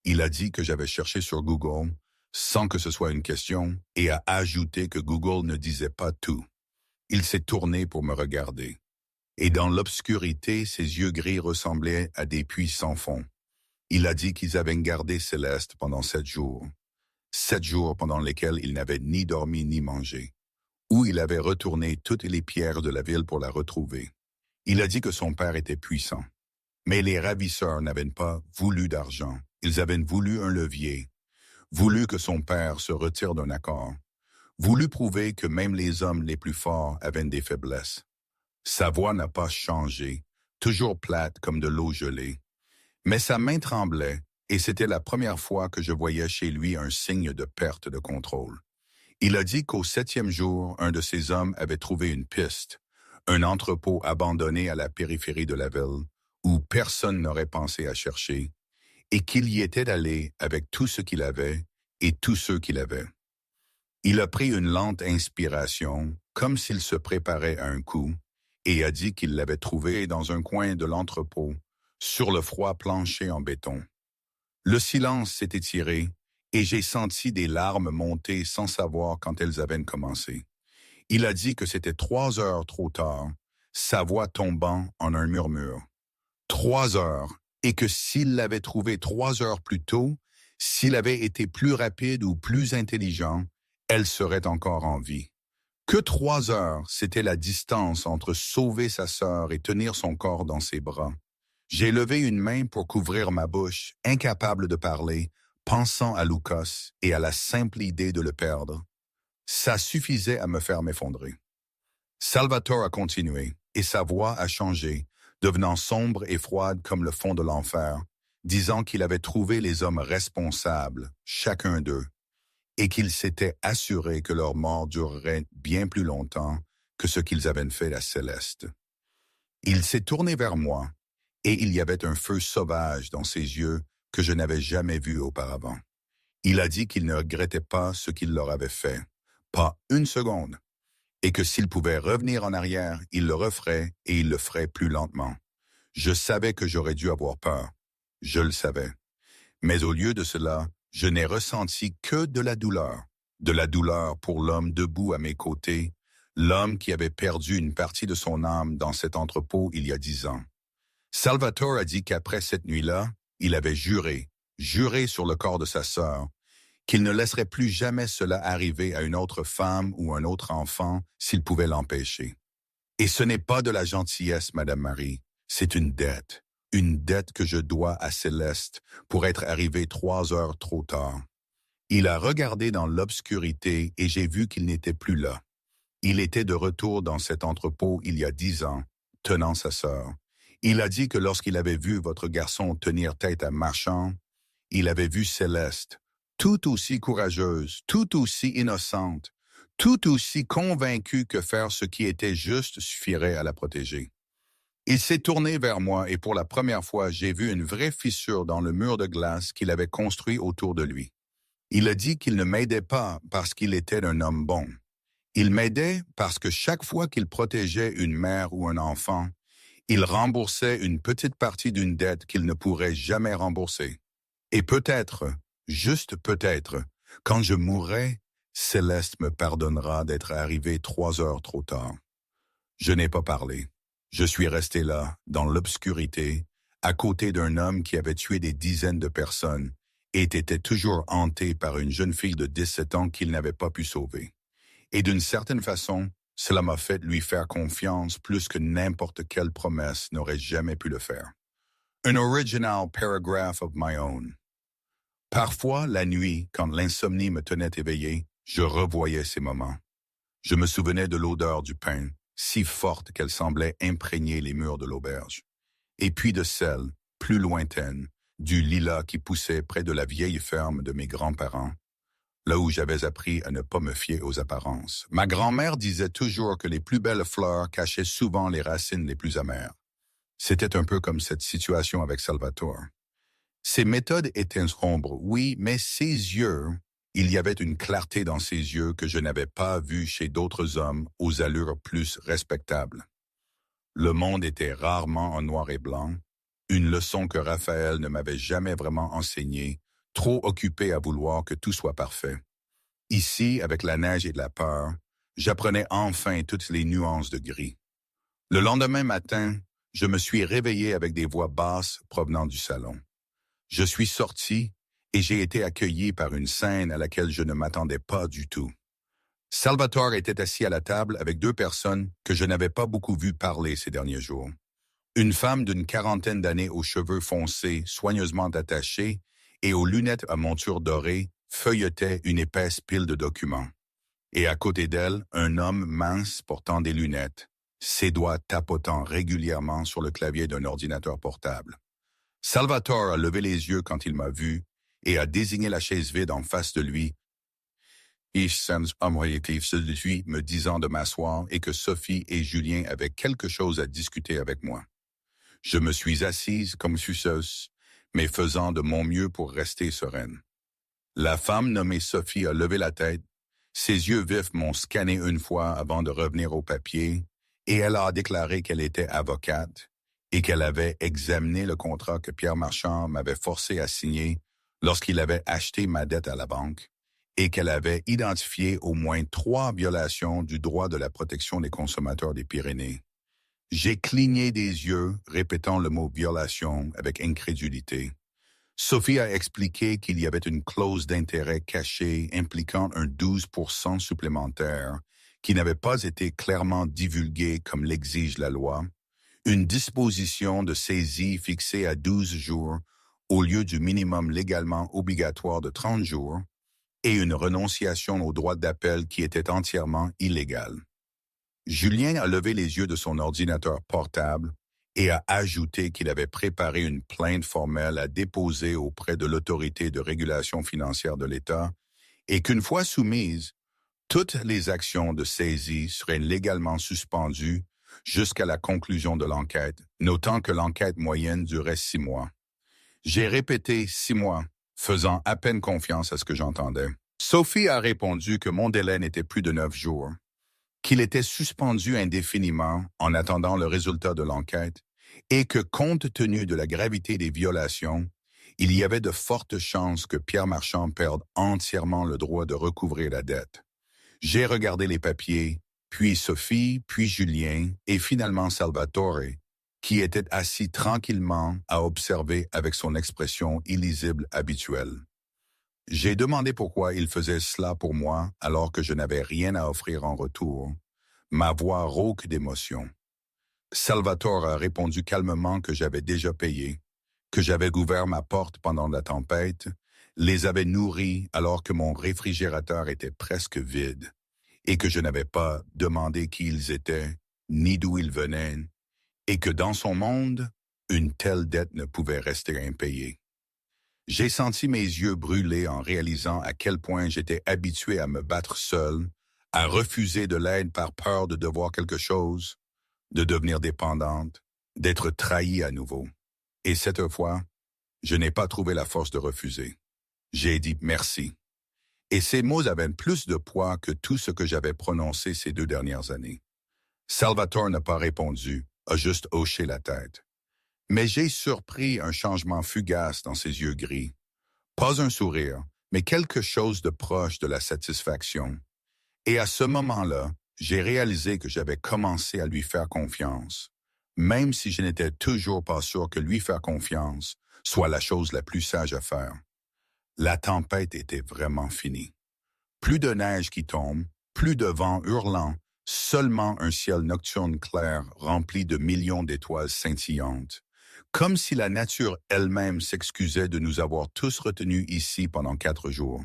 Il a dit que j'avais cherché sur Google, sans que ce soit une question, et a ajouté que Google ne disait pas tout. Il s'est tourné pour me regarder. Et dans l'obscurité, ses yeux gris ressemblaient à des puits sans fond. Il a dit qu'ils avaient gardé Céleste pendant 7 jours. 7 jours pendant lesquels il n'avait ni dormi ni mangé. Où il avait retourné toutes les pierres de la ville pour la retrouver. Il a dit que son père était puissant. Mais les ravisseurs n'avaient pas voulu d'argent. Ils avaient voulu un levier. Voulu que son père se retire d'un accord. Voulu prouver que même les hommes les plus forts avaient des faiblesses. Sa voix n'a pas changé, toujours plate comme de l'eau gelée. Mais sa main tremblait, et c'était la première fois que je voyais chez lui un signe de perte de contrôle. Il a dit qu'au 7e jour, un de ses hommes avait trouvé une piste, un entrepôt abandonné à la périphérie de la ville, où personne n'aurait pensé à chercher, et qu'il y était allé avec tout ce qu'il avait et tous ceux qu'il avait. Il a pris une lente inspiration, comme s'il se préparait à un coup, et a dit qu'il l'avait trouvé dans un coin de l'entrepôt, sur le froid plancher en béton. Le silence s'est étiré, et j'ai senti des larmes monter sans savoir quand elles avaient commencé. Il a dit que c'était 3 heures trop tard, sa voix tombant en un murmure. 3 heures, et que s'il l'avait trouvé 3 heures plus tôt, s'il avait été plus rapide ou plus intelligent, elle serait encore en vie. Que 3 heures, c'était la distance entre sauver sa sœur et tenir son corps dans ses bras. J'ai levé une main pour couvrir ma bouche, incapable de parler, pensant à Lucas et à la simple idée de le perdre. Ça suffisait à me faire m'effondrer. Salvatore a continué, et sa voix a changé, devenant sombre et froide comme le fond de l'enfer, disant qu'il avait trouvé les hommes responsables, chacun d'eux, et qu'il s'était assuré que leur mort durerait bien plus longtemps que ce qu'ils avaient fait à Céleste. Il s'est tourné vers moi, et il y avait un feu sauvage dans ses yeux que je n'avais jamais vu auparavant. Il a dit qu'il ne regrettait pas ce qu'il leur avait fait, pas une seconde, et que s'il pouvait revenir en arrière, il le referait et il le ferait plus lentement. Je savais que j'aurais dû avoir peur. Je le savais. Mais au lieu de cela, je n'ai ressenti que de la douleur pour l'homme debout à mes côtés, l'homme qui avait perdu une partie de son âme dans cet entrepôt il y a 10 ans. Salvatore a dit qu'après cette nuit-là, il avait juré sur le corps de sa sœur, qu'il ne laisserait plus jamais cela arriver à une autre femme ou un autre enfant s'il pouvait l'empêcher. Et ce n'est pas de la gentillesse, Madame Marie, c'est une dette que je dois à Céleste pour être arrivé 3 heures trop tard. Il a regardé dans l'obscurité et j'ai vu qu'il n'était plus là. Il était de retour dans cet entrepôt il y a 10 ans, tenant sa sœur. Il a dit que lorsqu'il avait vu votre garçon tenir tête à Marchand, il avait vu Céleste, tout aussi courageuse, tout aussi innocente, tout aussi convaincue que faire ce qui était juste suffirait à la protéger. Il s'est tourné vers moi et pour la première fois, j'ai vu une vraie fissure dans le mur de glace qu'il avait construit autour de lui. Il a dit qu'il ne m'aidait pas parce qu'il était un homme bon. Il m'aidait parce que chaque fois qu'il protégeait une mère ou un enfant, Il remboursait une petite partie d'une dette qu'il ne pourrait jamais rembourser. Et peut-être, juste peut-être, quand je mourrai, Céleste me pardonnera d'être arrivé 3 heures trop tard. Je n'ai pas parlé. Je suis resté là, dans l'obscurité, à côté d'un homme qui avait tué des dizaines de personnes et était toujours hanté par une jeune fille de 17 ans qu'il n'avait pas pu sauver. Et d'une certaine façon, cela m'a fait lui faire confiance plus que n'importe quelle promesse n'aurait jamais pu le faire. An original paragraph of my own. Parfois, la nuit, quand l'insomnie me tenait éveillé, je revoyais ces moments. Je me souvenais de l'odeur du pain, si forte qu'elle semblait imprégner les murs de l'auberge, et puis de celle, plus lointaine, du lilas qui poussait près de la vieille ferme de mes grands-parents, là où j'avais appris à ne pas me fier aux apparences. Ma grand-mère disait toujours que les plus belles fleurs cachaient souvent les racines les plus amères. C'était un peu comme cette situation avec Salvatore. Ses méthodes étaient sombres, oui, mais ses yeux, il y avait une clarté dans ses yeux que je n'avais pas vue chez d'autres hommes aux allures plus respectables. Le monde était rarement en noir et blanc, une leçon que Raphaël ne m'avait jamais vraiment enseignée, trop occupé à vouloir que tout soit parfait. Ici, avec la neige et de la peur, j'apprenais enfin toutes les nuances de gris. Le lendemain matin, je me suis réveillé avec des voix basses provenant du salon. Je suis sorti et j'ai été accueilli par une scène à laquelle je ne m'attendais pas du tout. Salvatore était assis à la table avec 2 personnes que je n'avais pas beaucoup vues parler ces derniers jours. Une femme d'une 40aine d'années aux cheveux foncés, soigneusement attachés, et aux lunettes à monture dorée, feuilletait une épaisse pile de documents. Et à côté d'elle, un homme mince portant des lunettes, ses doigts tapotant régulièrement sur le clavier d'un ordinateur portable. Salvatore a levé les yeux quand il m'a vu et a désigné la chaise vide en face de lui. Il sens américatif celui me disant de m'asseoir et que Sophie et Julien avaient quelque chose à discuter avec moi. Je me suis assise comme suceuse, mais faisant de mon mieux pour rester sereine. La femme nommée Sophie a levé la tête, ses yeux vifs m'ont scanné une fois avant de revenir au papier, et elle a déclaré qu'elle était avocate et qu'elle avait examiné le contrat que Pierre Marchand m'avait forcé à signer lorsqu'il avait acheté ma dette à la banque, et qu'elle avait identifié au moins 3 violations du droit de la protection des consommateurs des Pyrénées. J'ai cligné des yeux, répétant le mot « violation » avec incrédulité. Sophie a expliqué qu'il y avait une clause d'intérêt cachée impliquant un 12% supplémentaire qui n'avait pas été clairement divulguée comme l'exige la loi, une disposition de saisie fixée à 12 jours au lieu du minimum légalement obligatoire de 30 jours, et une renonciation au droit d'appel qui était entièrement illégale. Julien a levé les yeux de son ordinateur portable et a ajouté qu'il avait préparé une plainte formelle à déposer auprès de l'autorité de régulation financière de l'État et qu'une fois soumises, toutes les actions de saisie seraient légalement suspendues jusqu'à la conclusion de l'enquête, notant que l'enquête moyenne durait 6 mois. J'ai répété 6 mois, faisant à peine confiance à ce que j'entendais. Sophie a répondu que mon délai n'était plus de 9 jours, qu'il était suspendu indéfiniment en attendant le résultat de l'enquête et que, compte tenu de la gravité des violations, il y avait de fortes chances que Pierre Marchand perde entièrement le droit de recouvrir la dette. J'ai regardé les papiers, puis Sophie, puis Julien et finalement Salvatore, qui était assis tranquillement à observer avec son expression illisible habituelle. J'ai demandé pourquoi il faisait cela pour moi alors que je n'avais rien à offrir en retour, ma voix rauque d'émotion. Salvatore a répondu calmement que j'avais déjà payé, que j'avais ouvert ma porte pendant la tempête, les avais nourris alors que mon réfrigérateur était presque vide, et que je n'avais pas demandé qui ils étaient, ni d'où ils venaient, et que dans son monde, une telle dette ne pouvait rester impayée. J'ai senti mes yeux brûler en réalisant à quel point j'étais habitué à me battre seul, à refuser de l'aide par peur de devoir quelque chose, de devenir dépendante, d'être trahi à nouveau. Et cette fois, je n'ai pas trouvé la force de refuser. J'ai dit merci. Et ces mots avaient plus de poids que tout ce que j'avais prononcé ces 2 dernières années. Salvatore n'a pas répondu, a juste hoché la tête. Mais j'ai surpris un changement fugace dans ses yeux gris. Pas un sourire, mais quelque chose de proche de la satisfaction. Et à ce moment-là, j'ai réalisé que j'avais commencé à lui faire confiance, même si je n'étais toujours pas sûr que lui faire confiance soit la chose la plus sage à faire. La tempête était vraiment finie. Plus de neige qui tombe, plus de vent hurlant, seulement un ciel nocturne clair rempli de millions d'étoiles scintillantes. Comme si la nature elle-même s'excusait de nous avoir tous retenus ici pendant 4 jours.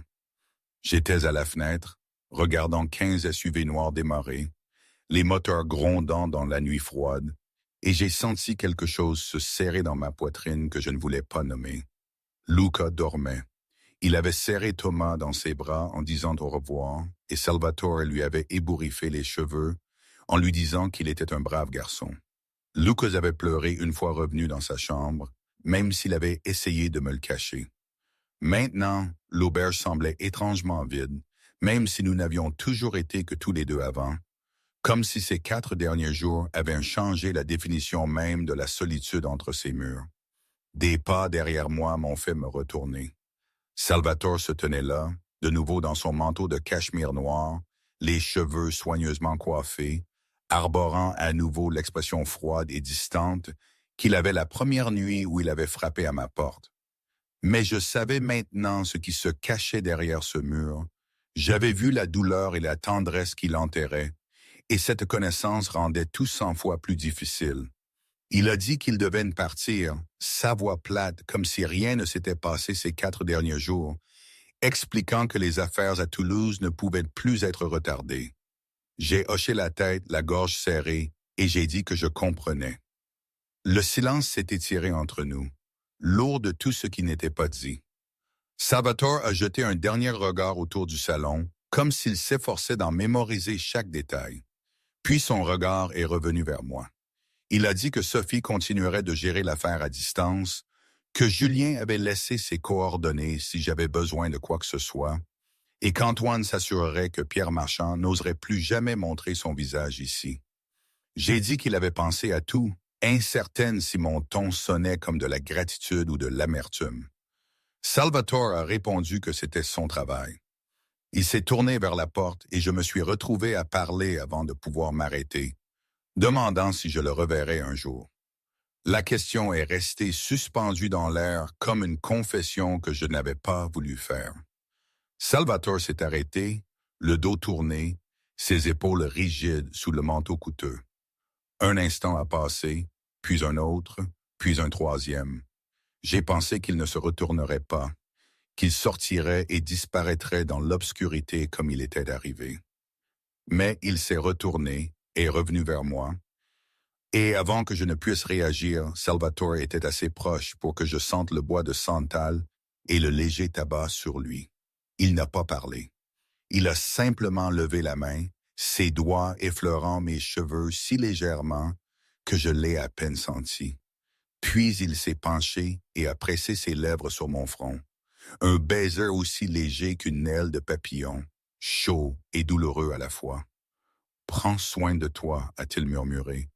J'étais à la fenêtre, regardant 15 SUV noirs démarrer, les moteurs grondant dans la nuit froide, et j'ai senti quelque chose se serrer dans ma poitrine que je ne voulais pas nommer. Luca dormait. Il avait serré Thomas dans ses bras en disant au revoir, et Salvatore lui avait ébouriffé les cheveux en lui disant qu'il était un brave garçon. Lucas avait pleuré une fois revenu dans sa chambre, même s'il avait essayé de me le cacher. Maintenant, l'auberge semblait étrangement vide, même si nous n'avions toujours été que tous les deux avant, comme si ces 4 derniers jours avaient changé la définition même de la solitude entre ces murs. Des pas derrière moi m'ont fait me retourner. Salvatore se tenait là, de nouveau dans son manteau de cachemire noir, les cheveux soigneusement coiffés, arborant à nouveau l'expression froide et distante qu'il avait la première nuit où il avait frappé à ma porte. Mais je savais maintenant ce qui se cachait derrière ce mur. J'avais vu la douleur et la tendresse qui l'enterraient, et cette connaissance rendait tout 100 fois plus difficile. Il a dit qu'il devait partir, sa voix plate, comme si rien ne s'était passé ces 4 derniers jours, expliquant que les affaires à Toulouse ne pouvaient plus être retardées. J'ai hoché la tête, la gorge serrée, et j'ai dit que je comprenais. Le silence s'est étiré entre nous, lourd de tout ce qui n'était pas dit. Salvatore a jeté un dernier regard autour du salon, comme s'il s'efforçait d'en mémoriser chaque détail. Puis son regard est revenu vers moi. Il a dit que Sophie continuerait de gérer l'affaire à distance, que Julien avait laissé ses coordonnées si j'avais besoin de quoi que ce soit, et qu'Antoine s'assurerait que Pierre Marchand n'oserait plus jamais montrer son visage ici. J'ai dit qu'il avait pensé à tout, incertaine si mon ton sonnait comme de la gratitude ou de l'amertume. Salvatore a répondu que c'était son travail. Il s'est tourné vers la porte et je me suis retrouvé à parler avant de pouvoir m'arrêter, demandant si je le reverrais un jour. La question est restée suspendue dans l'air comme une confession que je n'avais pas voulu faire. Salvatore s'est arrêté, le dos tourné, ses épaules rigides sous le manteau coûteux. Un instant a passé, puis un autre, puis un troisième. J'ai pensé qu'il ne se retournerait pas, qu'il sortirait et disparaîtrait dans l'obscurité comme il était arrivé. Mais il s'est retourné et est revenu vers moi. Et avant que je ne puisse réagir, Salvatore était assez proche pour que je sente le bois de santal et le léger tabac sur lui. Il n'a pas parlé. Il a simplement levé la main, ses doigts effleurant mes cheveux si légèrement que je l'ai à peine senti. Puis il s'est penché et a pressé ses lèvres sur mon front. Un baiser aussi léger qu'une aile de papillon, chaud et douloureux à la fois. « Prends soin de toi », a-t-il murmuré.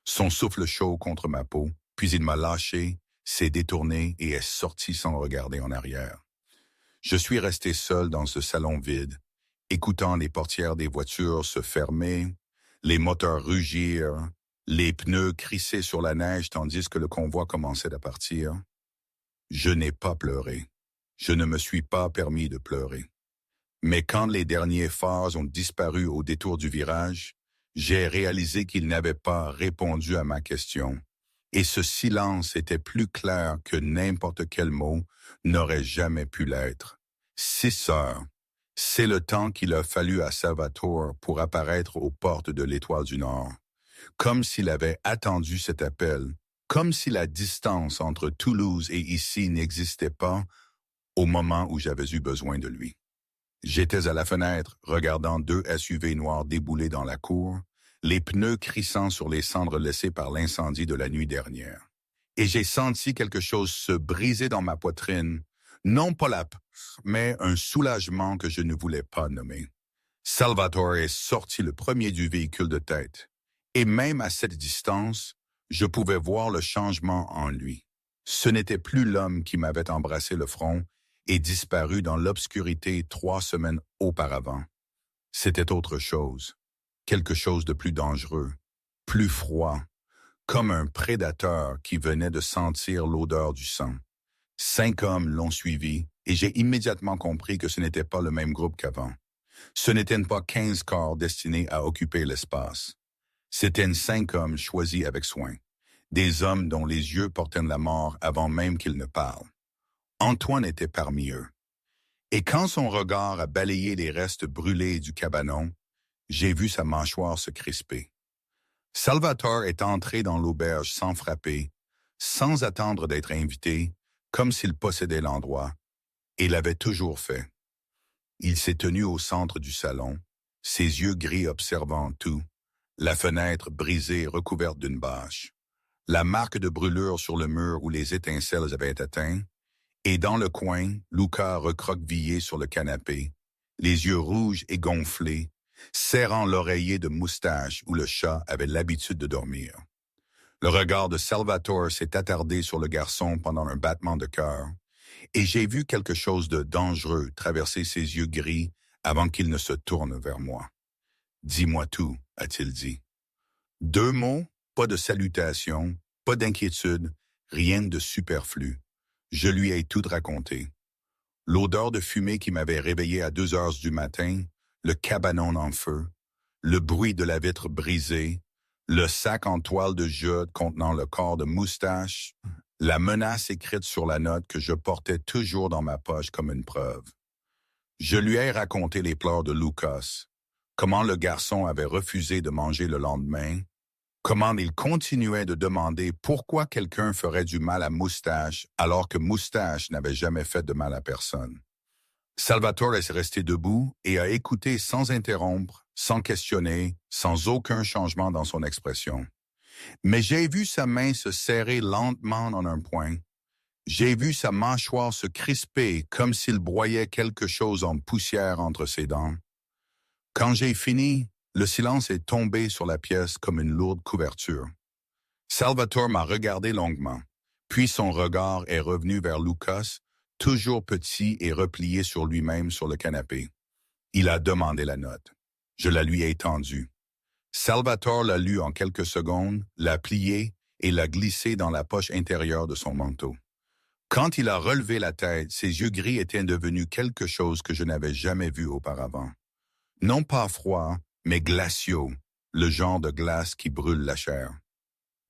Son souffle chaud contre ma peau, puis il m'a lâché, s'est détourné et est sorti sans regarder en arrière. Je suis resté seul dans ce salon vide, écoutant les portières des voitures se fermer, les moteurs rugir, les pneus crisser sur la neige tandis que le convoi commençait à partir. Je n'ai pas pleuré. Je ne me suis pas permis de pleurer. Mais quand les derniers phares ont disparu au détour du virage, j'ai réalisé qu'il n'avait pas répondu à ma question. Et ce silence était plus clair que n'importe quel mot n'aurait jamais pu l'être. 6 heures. C'est le temps qu'il a fallu à Salvatore pour apparaître aux portes de l'Étoile du Nord. Comme s'il avait attendu cet appel, comme si la distance entre Toulouse et ici n'existait pas au moment où j'avais eu besoin de lui. J'étais à la fenêtre, regardant 2 SUV noirs débouler dans la cour, les pneus crissant sur les cendres laissées par l'incendie de la nuit dernière. Et j'ai senti quelque chose se briser dans ma poitrine, non pas la peur, mais un soulagement que je ne voulais pas nommer. Salvatore est sorti le premier du véhicule de tête. Et même à cette distance, Je pouvais voir le changement en lui. Ce n'était plus l'homme qui m'avait embrassé le front et disparu dans l'obscurité 3 semaines auparavant. C'était autre chose, quelque chose de plus dangereux, plus froid, comme un prédateur qui venait de sentir l'odeur du sang. 5 hommes l'ont suivi et j'ai immédiatement compris que ce n'était pas le même groupe qu'avant. Ce n'étaient pas 15 corps destinés à occuper l'espace. C'étaient 5 hommes choisis avec soin, des hommes dont les yeux portaient la mort avant même qu'ils ne parlent. Antoine était parmi eux. Et quand son regard a balayé les restes brûlés du cabanon, j'ai vu sa mâchoire se crisper. Salvatore est entré dans l'auberge sans frapper, sans attendre d'être invité, comme s'il possédait l'endroit, et l'avait toujours fait. Il s'est tenu au centre du salon, ses yeux gris observant tout, la fenêtre brisée recouverte d'une bâche, la marque de brûlure sur le mur où les étincelles avaient atteint, et dans le coin, Luca recroquevillé sur le canapé, les yeux rouges et gonflés, serrant l'oreiller de moustache où le chat avait l'habitude de dormir. Le regard de Salvatore s'est attardé sur le garçon pendant un battement de cœur, et j'ai vu quelque chose de dangereux traverser ses yeux gris avant qu'il ne se tourne vers moi. « Dis-moi tout », a-t-il dit. 2 mots, pas de salutation, pas d'inquiétude, rien de superflu. Je lui ai tout raconté. L'odeur de fumée qui m'avait réveillé à 2 heures du matin, le cabanon en feu, le bruit de la vitre brisée, le sac en toile de jute contenant le corps de moustache, la menace écrite sur la note que je portais toujours dans ma poche comme une preuve. Je lui ai raconté les pleurs de Lucas, comment le garçon avait refusé de manger le lendemain, comment il continuait de demander pourquoi quelqu'un ferait du mal à Moustache alors que Moustache n'avait jamais fait de mal à personne. Salvatore est resté debout et a écouté sans interrompre, sans questionner, sans aucun changement dans son expression. Mais j'ai vu sa main se serrer lentement dans un point. J'ai vu sa mâchoire se crisper comme s'il broyait quelque chose en poussière entre ses dents. Quand j'ai fini, le silence est tombé sur la pièce comme une lourde couverture. Salvatore m'a regardé longuement, puis son regard est revenu vers Lucas, toujours petit et replié sur lui-même sur le canapé. Il a demandé la note. Je la lui ai tendue. Salvatore l'a lue en quelques secondes, l'a pliée et l'a glissée dans la poche intérieure de son manteau. Quand il a relevé la tête, ses yeux gris étaient devenus quelque chose que je n'avais jamais vu auparavant. Non pas froid, mais glaciaux, le genre de glace qui brûle la chair.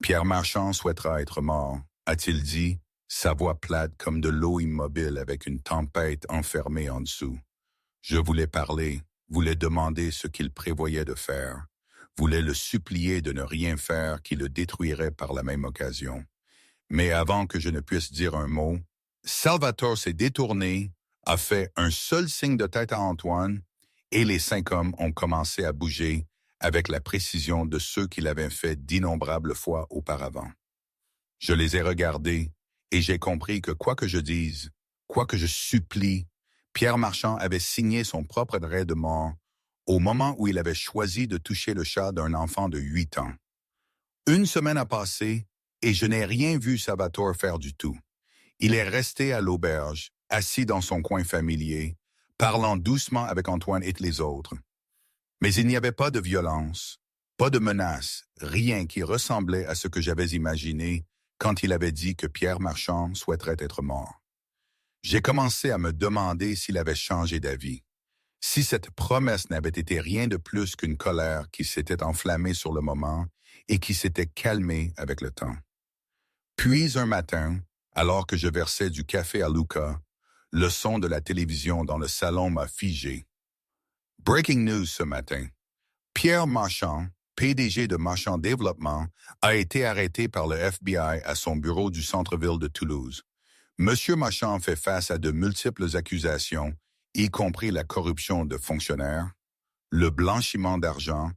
Pierre Marchand souhaitera être mort, a-t-il dit, sa voix plate comme de l'eau immobile avec une tempête enfermée en dessous. Je voulais parler, voulais demander ce qu'il prévoyait de faire, voulais le supplier de ne rien faire qui le détruirait par la même occasion. Mais avant que je ne puisse dire un mot, Salvatore s'est détourné, a fait un seul signe de tête à Antoine, et les 5 hommes ont commencé à bouger avec la précision de ceux qui l'avaient fait d'innombrables fois auparavant. Je les ai regardés et j'ai compris que quoi que je dise, quoi que je supplie, Pierre Marchand avait signé son propre arrêt de mort au moment où il avait choisi de toucher le chat d'un enfant de 8 ans. 1 semaine a passé et je n'ai rien vu Salvatore faire du tout. Il est resté à l'auberge, assis dans son coin familier, parlant doucement avec Antoine et les autres. Mais il n'y avait pas de violence, pas de menace, rien qui ressemblait à ce que j'avais imaginé quand il avait dit que Pierre Marchand souhaiterait être mort. J'ai commencé à me demander s'il avait changé d'avis, si cette promesse n'avait été rien de plus qu'une colère qui s'était enflammée sur le moment et qui s'était calmée avec le temps. Puis un matin, alors que je versais du café à Luca, le son de la télévision dans le salon m'a figé. Breaking news ce matin. Pierre Marchand, PDG de Marchand Développement, a été arrêté par le FBI à son bureau du centre-ville de Toulouse. Monsieur Marchand fait face à de multiples accusations, y compris la corruption de fonctionnaires, le blanchiment d'argent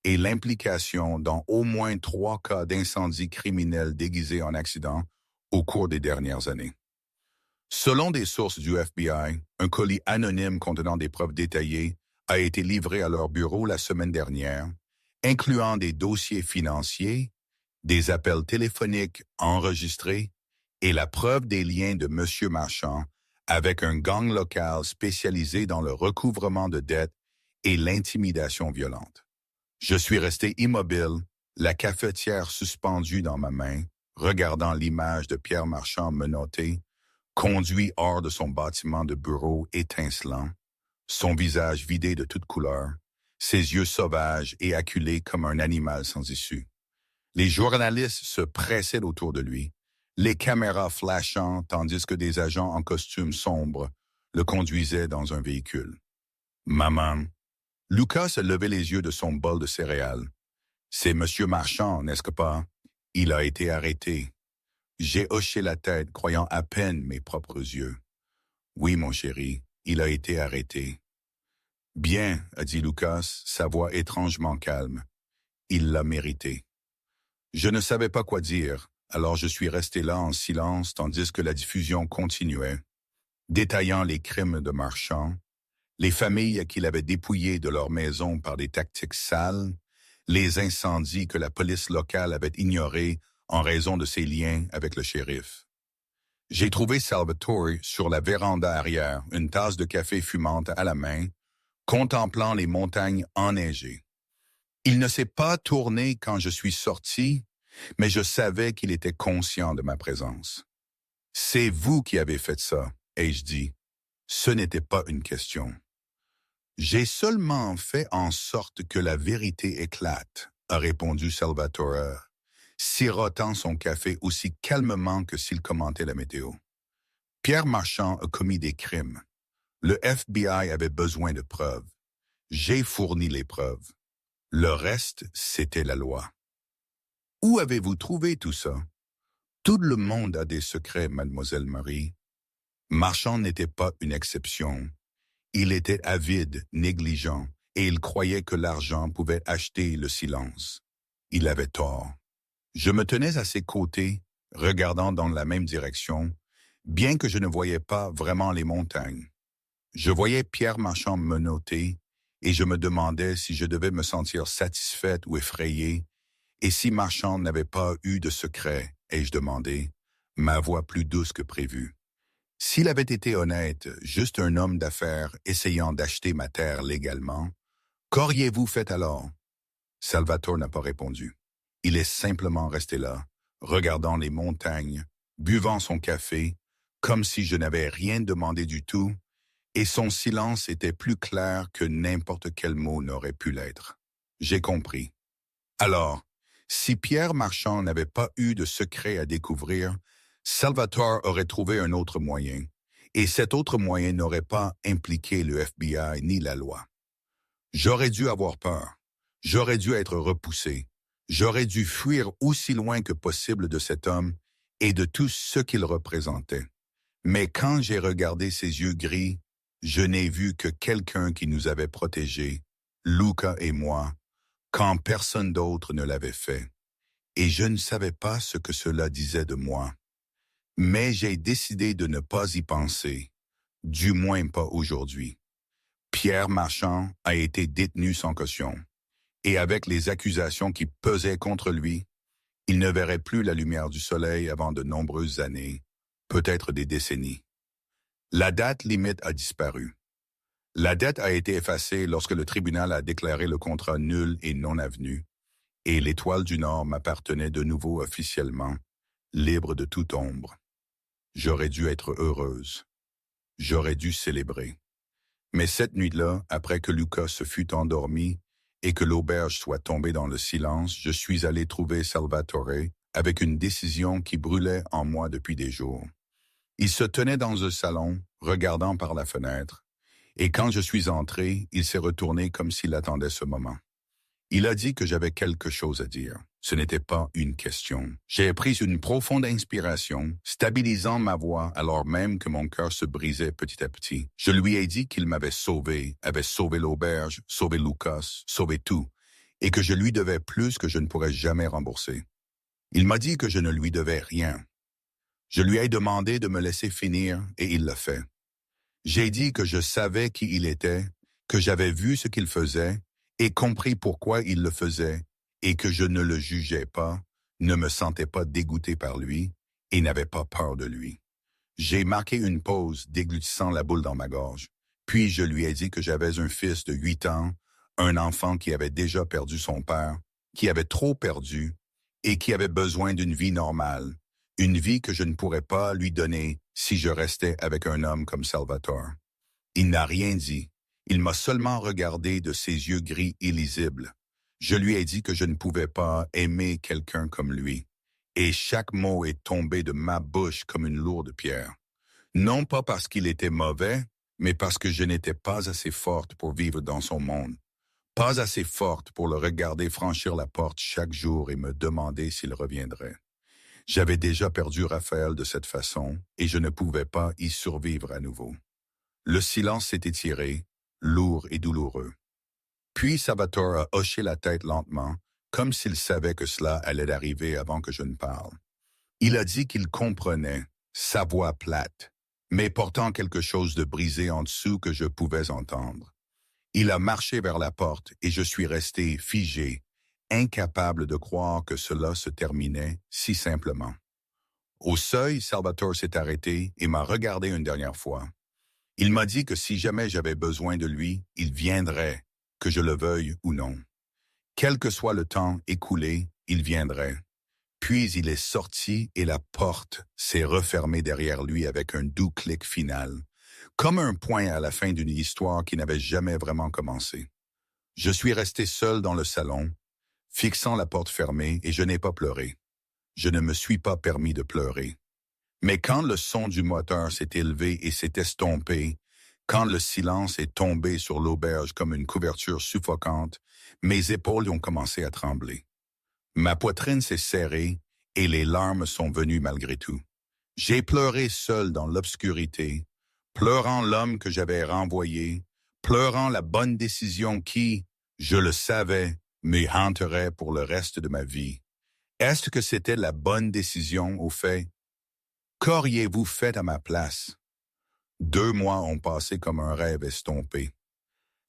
et l'implication dans au moins 3 cas d'incendie criminels déguisés en accident au cours des dernières années. Selon des sources du FBI, un colis anonyme contenant des preuves détaillées a été livré à leur bureau la semaine dernière, incluant des dossiers financiers, des appels téléphoniques enregistrés et la preuve des liens de M. Marchand avec un gang local spécialisé dans le recouvrement de dettes et l'intimidation violente. Je suis resté immobile, la cafetière suspendue dans ma main, regardant l'image de Pierre Marchand menotté, conduit hors de son bâtiment de bureau étincelant, son visage vidé de toute couleur, ses yeux sauvages et acculés comme un animal sans issue. Les journalistes se pressaient autour de lui, les caméras flashant tandis que des agents en costume sombre le conduisaient dans un véhicule. Maman. Lucas a levé les yeux de son bol de céréales. C'est Monsieur Marchand, n'est-ce pas? Il a été arrêté. J'ai hoché la tête, croyant à peine mes propres yeux. Oui, mon chéri, il a été arrêté. Bien, a dit Lucas, sa voix étrangement calme. Il l'a mérité. Je ne savais pas quoi dire, alors je suis resté là en silence tandis que la diffusion continuait, détaillant les crimes de Marchand, les familles qu'il avait dépouillées de leur maison par des tactiques sales, les incendies que la police locale avait ignorés en raison de ses liens avec le shérif. J'ai trouvé Salvatore sur la véranda arrière, une tasse de café fumante à la main, contemplant les montagnes enneigées. Il ne s'est pas tourné quand je suis sorti, mais je savais qu'il était conscient de ma présence. « C'est vous qui avez fait ça », ai-je dit. Ce n'était pas une question. « J'ai seulement fait en sorte que la vérité éclate », a répondu Salvatore, sirotant son café aussi calmement que s'il commentait la météo. Pierre Marchand a commis des crimes. Le FBI avait besoin de preuves. J'ai fourni les preuves. Le reste, c'était la loi. Où avez-vous trouvé tout ça? Tout le monde a des secrets, mademoiselle Marie. Marchand n'était pas une exception. Il était avide, négligent, et il croyait que l'argent pouvait acheter le silence. Il avait tort. Je me tenais à ses côtés, regardant dans la même direction, bien que je ne voyais pas vraiment les montagnes. Je voyais Pierre Marchand menotté, et je me demandais si je devais me sentir satisfaite ou effrayée, et si Marchand n'avait pas eu de secret, ai-je demandé, ma voix plus douce que prévu. S'il avait été honnête, juste un homme d'affaires essayant d'acheter ma terre légalement, qu'auriez-vous fait alors? Salvatore n'a pas répondu. Il est simplement resté là, regardant les montagnes, buvant son café, comme si je n'avais rien demandé du tout, et son silence était plus clair que n'importe quel mot n'aurait pu l'être. J'ai compris. Alors, si Pierre Marchand n'avait pas eu de secret à découvrir, Salvatore aurait trouvé un autre moyen, et cet autre moyen n'aurait pas impliqué le FBI ni la loi. J'aurais dû avoir peur, j'aurais dû être repoussé, j'aurais dû fuir aussi loin que possible de cet homme et de tout ce qu'il représentait. Mais quand j'ai regardé ses yeux gris, je n'ai vu que quelqu'un qui nous avait protégés, Luca et moi, quand personne d'autre ne l'avait fait. Et je ne savais pas ce que cela disait de moi. Mais j'ai décidé de ne pas y penser, du moins pas aujourd'hui. Pierre Marchand a été détenu sans caution, et avec les accusations qui pesaient contre lui, il ne verrait plus la lumière du soleil avant de nombreuses années, peut-être des décennies. La date limite a disparu. La dette a été effacée lorsque le tribunal a déclaré le contrat nul et non avenu, et l'Étoile du Nord m'appartenait de nouveau officiellement, libre de toute ombre. J'aurais dû être heureuse. J'aurais dû célébrer. Mais cette nuit-là, après que Lucas se fût endormi et que l'auberge soit tombée dans le silence, je suis allé trouver Salvatore avec une décision qui brûlait en moi depuis des jours. Il se tenait dans un salon, regardant par la fenêtre, et quand je suis entré, il s'est retourné comme s'il attendait ce moment. Il a dit que j'avais quelque chose à dire. Ce n'était pas une question. J'ai pris une profonde inspiration, stabilisant ma voix alors même que mon cœur se brisait petit à petit. Je lui ai dit qu'il m'avait sauvé, avait sauvé l'auberge, sauvé Lucas, sauvé tout, et que je lui devais plus que je ne pourrais jamais rembourser. Il m'a dit que je ne lui devais rien. Je lui ai demandé de me laisser finir et il l'a fait. J'ai dit que je savais qui il était, que j'avais vu ce qu'il faisait et compris pourquoi il le faisait et que je ne le jugeais pas, ne me sentais pas dégoûté par lui et n'avais pas peur de lui. J'ai marqué une pause, déglutissant la boule dans ma gorge. Puis je lui ai dit que j'avais un fils de 8 ans, un enfant qui avait déjà perdu son père, qui avait trop perdu et qui avait besoin d'une vie normale, une vie que je ne pourrais pas lui donner si je restais avec un homme comme Salvatore. Il n'a rien dit. Il m'a seulement regardé de ses yeux gris illisibles. Je lui ai dit que je ne pouvais pas aimer quelqu'un comme lui. Et chaque mot est tombé de ma bouche comme une lourde pierre. Non pas parce qu'il était mauvais, mais parce que je n'étais pas assez forte pour vivre dans son monde. Pas assez forte pour le regarder franchir la porte chaque jour et me demander s'il reviendrait. J'avais déjà perdu Raphaël de cette façon et je ne pouvais pas y survivre à nouveau. Le silence s'est étiré, lourd et douloureux. Puis Salvatore a hoché la tête lentement, comme s'il savait que cela allait arriver avant que je ne parle. Il a dit qu'il comprenait, sa voix plate, mais portant quelque chose de brisé en dessous que je pouvais entendre. Il a marché vers la porte et je suis resté figé, incapable de croire que cela se terminait si simplement. Au seuil, Salvatore s'est arrêté et m'a regardé une dernière fois. Il m'a dit que si jamais j'avais besoin de lui, il viendrait, que je le veuille ou non. Quel que soit le temps écoulé, il viendrait. Puis il est sorti et la porte s'est refermée derrière lui avec un doux clic final, comme un point à la fin d'une histoire qui n'avait jamais vraiment commencé. Je suis resté seul dans le salon, fixant la porte fermée et je n'ai pas pleuré. Je ne me suis pas permis de pleurer. Mais quand le son du moteur s'est élevé et s'est estompé, quand le silence est tombé sur l'auberge comme une couverture suffocante, mes épaules ont commencé à trembler. Ma poitrine s'est serrée et les larmes sont venues malgré tout. J'ai pleuré seul dans l'obscurité, pleurant l'homme que j'avais renvoyé, pleurant la bonne décision qui, je le savais, me hanterait pour le reste de ma vie. Est-ce que c'était la bonne décision au fait? Qu'auriez-vous fait à ma place? 2 mois ont passé comme un rêve estompé.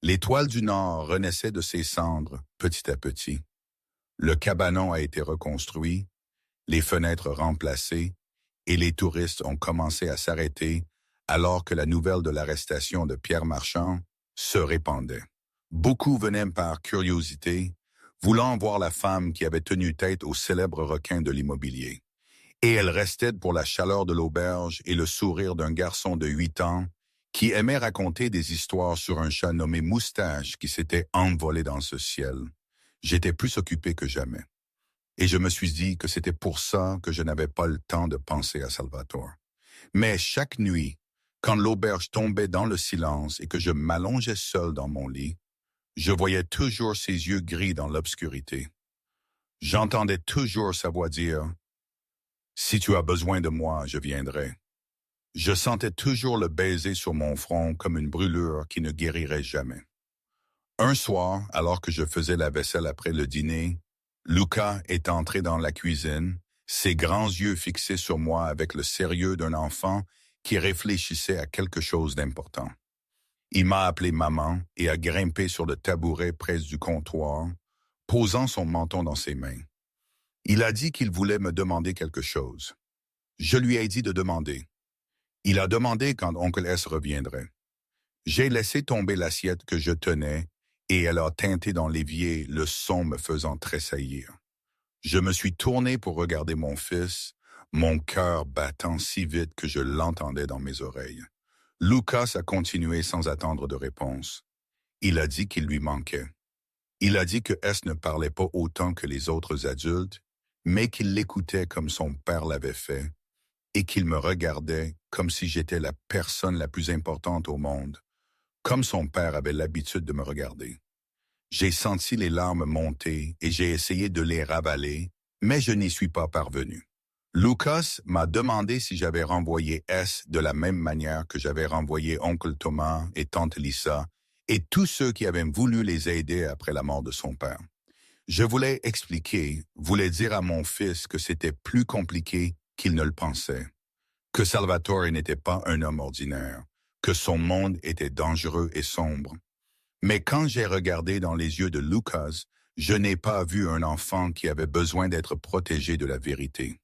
L'étoile du Nord renaissait de ses cendres petit à petit. Le cabanon a été reconstruit, les fenêtres remplacées, et les touristes ont commencé à s'arrêter alors que la nouvelle de l'arrestation de Pierre Marchand se répandait. Beaucoup venaient par curiosité, voulant voir la femme qui avait tenu tête au célèbre requin de l'immobilier. Et elle restait pour la chaleur de l'auberge et le sourire d'un garçon de 8 ans qui aimait raconter des histoires sur un chat nommé Moustache qui s'était envolé dans ce ciel. J'étais plus occupé que jamais. Et je me suis dit que c'était pour ça que je n'avais pas le temps de penser à Salvatore. Mais chaque nuit, quand l'auberge tombait dans le silence et que je m'allongeais seul dans mon lit, je voyais toujours ses yeux gris dans l'obscurité. J'entendais toujours sa voix dire « Si tu as besoin de moi, je viendrai ». Je sentais toujours le baiser sur mon front comme une brûlure qui ne guérirait jamais. Un soir, alors que je faisais la vaisselle après le dîner, Luca est entré dans la cuisine, ses grands yeux fixés sur moi avec le sérieux d'un enfant qui réfléchissait à quelque chose d'important. Il m'a appelé maman et a grimpé sur le tabouret près du comptoir, posant son menton dans ses mains. Il a dit qu'il voulait me demander quelque chose. Je lui ai dit de demander. Il a demandé quand oncle S reviendrait. J'ai laissé tomber l'assiette que je tenais et elle a tinté dans l'évier, le son me faisant tressaillir. Je me suis tourné pour regarder mon fils, mon cœur battant si vite que je l'entendais dans mes oreilles. Lucas a continué sans attendre de réponse. Il a dit qu'il lui manquait. Il a dit que S ne parlait pas autant que les autres adultes, mais qu'il l'écoutait comme son père l'avait fait, et qu'il me regardait comme si j'étais la personne la plus importante au monde, comme son père avait l'habitude de me regarder. J'ai senti les larmes monter et j'ai essayé de les ravaler, mais je n'y suis pas parvenu. Lucas m'a demandé si j'avais renvoyé S de la même manière que j'avais renvoyé oncle Thomas et tante Lisa et tous ceux qui avaient voulu les aider après la mort de son père. Je voulais expliquer, voulais dire à mon fils que c'était plus compliqué qu'il ne le pensait, que Salvatore n'était pas un homme ordinaire, que son monde était dangereux et sombre. Mais quand j'ai regardé dans les yeux de Lucas, Je n'ai pas vu un enfant qui avait besoin d'être protégé de la vérité.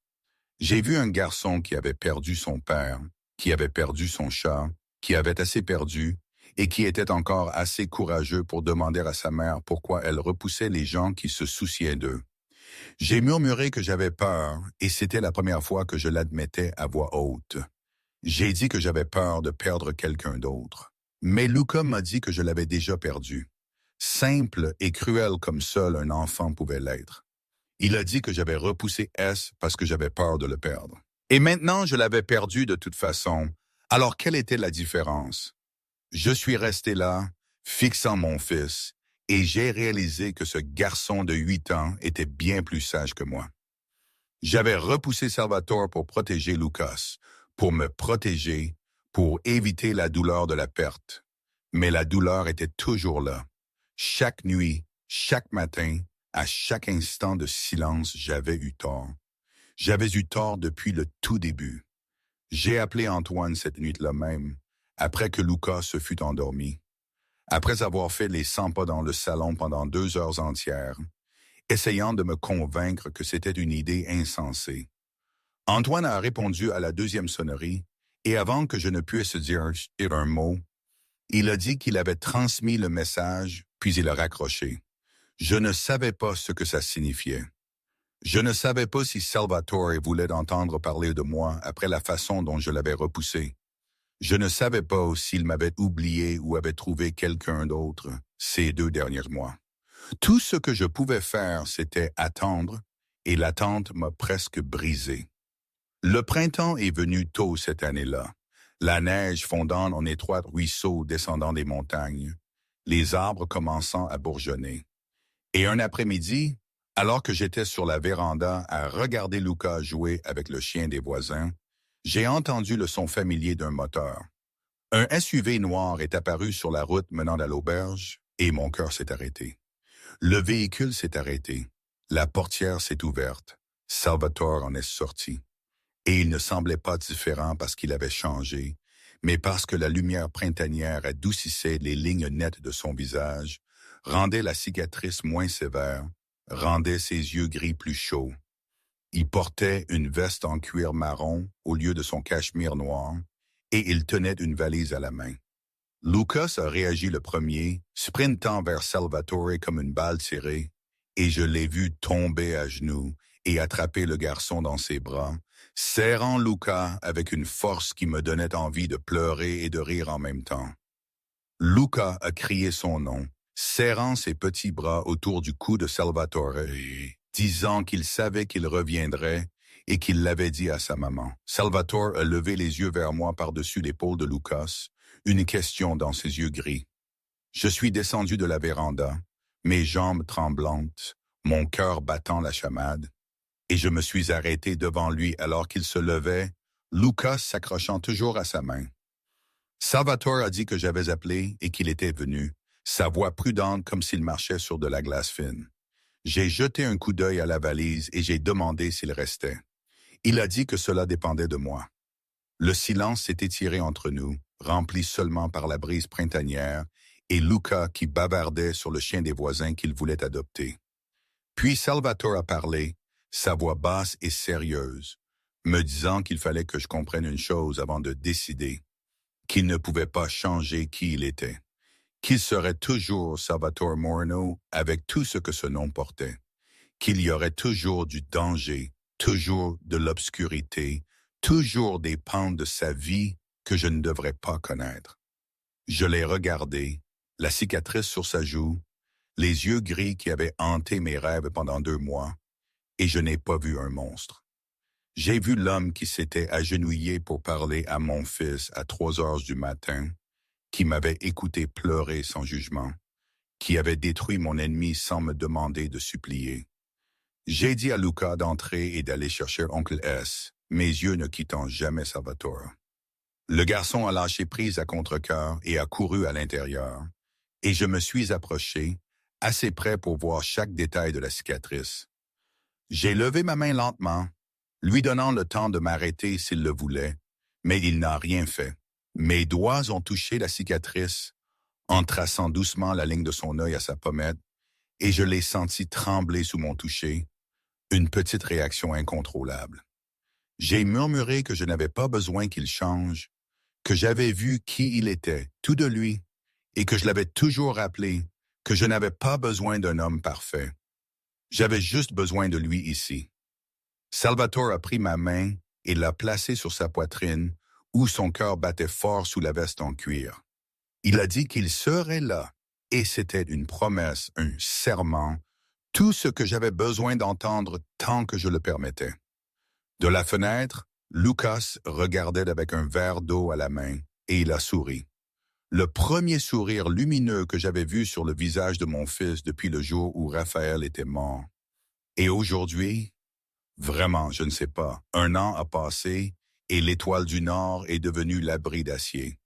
J'ai vu un garçon qui avait perdu son père, qui avait perdu son chat, qui avait assez perdu et qui était encore assez courageux pour demander à sa mère pourquoi elle repoussait les gens qui se souciaient d'eux. J'ai murmuré que j'avais peur et c'était la première fois que je l'admettais à voix haute. J'ai dit que j'avais peur de perdre quelqu'un d'autre. Mais Luca m'a dit que je l'avais déjà perdu. Simple et cruel comme seul un enfant pouvait l'être. Il a dit que j'avais repoussé S parce que j'avais peur de le perdre. Et maintenant, je l'avais perdu de toute façon. Alors, quelle était la différence? Je suis resté là, fixant mon fils, et j'ai réalisé que ce garçon de 8 ans était bien plus sage que moi. J'avais repoussé Salvatore pour protéger Lucas, pour me protéger, pour éviter la douleur de la perte. Mais la douleur était toujours là. Chaque nuit, chaque matin, à chaque instant de silence, j'avais eu tort. J'avais eu tort depuis le tout début. J'ai appelé Antoine cette nuit-là même, après que Lucas se fut endormi. Après avoir fait les 100 pas dans le salon pendant 2 heures entières, essayant de me convaincre que c'était une idée insensée. Antoine a répondu à la deuxième sonnerie, et avant que je ne puisse dire un mot, il a dit qu'il avait transmis le message, puis il a raccroché. Je ne savais pas ce que ça signifiait. Je ne savais pas si Salvatore voulait entendre parler de moi après la façon dont je l'avais repoussé. Je ne savais pas s'il m'avait oublié ou avait trouvé quelqu'un d'autre ces 2 derniers mois. Tout ce que je pouvais faire, c'était attendre, et l'attente m'a presque brisé. Le printemps est venu tôt cette année-là, la neige fondant en étroits ruisseaux descendant des montagnes, les arbres commençant à bourgeonner. Et un après-midi, alors que j'étais sur la véranda à regarder Luca jouer avec le chien des voisins, j'ai entendu le son familier d'un moteur. Un SUV noir est apparu sur la route menant à l'auberge et mon cœur s'est arrêté. Le véhicule s'est arrêté. La portière s'est ouverte. Salvatore en est sorti. Et il ne semblait pas différent parce qu'il avait changé, mais parce que la lumière printanière adoucissait les lignes nettes de son visage, rendait la cicatrice moins sévère, rendait ses yeux gris plus chauds. Il portait une veste en cuir marron au lieu de son cachemire noir, et il tenait une valise à la main. Lucas a réagi le premier, sprintant vers Salvatore comme une balle tirée, et je l'ai vu tomber à genoux et attraper le garçon dans ses bras, serrant Luca avec une force qui me donnait envie de pleurer et de rire en même temps. Luca a crié son nom, serrant ses petits bras autour du cou de Salvatore, disant qu'il savait qu'il reviendrait et qu'il l'avait dit à sa maman. Salvatore a levé les yeux vers moi par-dessus l'épaule de Lucas, une question dans ses yeux gris. Je suis descendu de la véranda, mes jambes tremblantes, mon cœur battant la chamade, et je me suis arrêté devant lui alors qu'il se levait, Lucas s'accrochant toujours à sa main. Salvatore a dit que j'avais appelé et qu'il était venu, sa voix prudente comme s'il marchait sur de la glace fine. J'ai jeté un coup d'œil à la valise et j'ai demandé s'il restait. Il a dit que cela dépendait de moi. Le silence s'est étiré entre nous, rempli seulement par la brise printanière et Luca qui bavardait sur le chien des voisins qu'il voulait adopter. Puis Salvatore a parlé, sa voix basse et sérieuse, me disant qu'il fallait que je comprenne une chose avant de décider, qu'il ne pouvait pas changer qui il était, qu'il serait toujours Salvatore Moreno avec tout ce que ce nom portait, qu'il y aurait toujours du danger, toujours de l'obscurité, toujours des pans de sa vie que je ne devrais pas connaître. Je l'ai regardé, la cicatrice sur sa joue, les yeux gris qui avaient hanté mes rêves pendant 2 mois, et je n'ai pas vu un monstre. J'ai vu l'homme qui s'était agenouillé pour parler à mon fils à 3 heures du matin, qui m'avait écouté pleurer sans jugement, qui avait détruit mon ennemi sans me demander de supplier. J'ai dit à Luca d'entrer et d'aller chercher Oncle S, mes yeux ne quittant jamais Salvatore. Le garçon a lâché prise à contre-cœur et a couru à l'intérieur, et je me suis approché, assez près pour voir chaque détail de la cicatrice. J'ai levé ma main lentement, lui donnant le temps de m'arrêter s'il le voulait, mais il n'a rien fait. Mes doigts ont touché la cicatrice, en traçant doucement la ligne de son œil à sa pommette, et je l'ai senti trembler sous mon toucher, une petite réaction incontrôlable. J'ai murmuré que je n'avais pas besoin qu'il change, que j'avais vu qui il était, tout de lui, et que je l'avais toujours rappelé que je n'avais pas besoin d'un homme parfait. J'avais juste besoin de lui ici. Salvatore a pris ma main et l'a placée sur sa poitrine, où son cœur battait fort sous la veste en cuir. Il a dit qu'il serait là, et c'était une promesse, un serment, tout ce que j'avais besoin d'entendre tant que je le permettais. De la fenêtre, Lucas regardait avec un verre d'eau à la main, et il a souri. Le premier sourire lumineux que j'avais vu sur le visage de mon fils depuis le jour où Raphaël était mort. Et aujourd'hui, vraiment, je ne sais pas, 1 an a passé et l'étoile du Nord est devenue l'abri d'acier.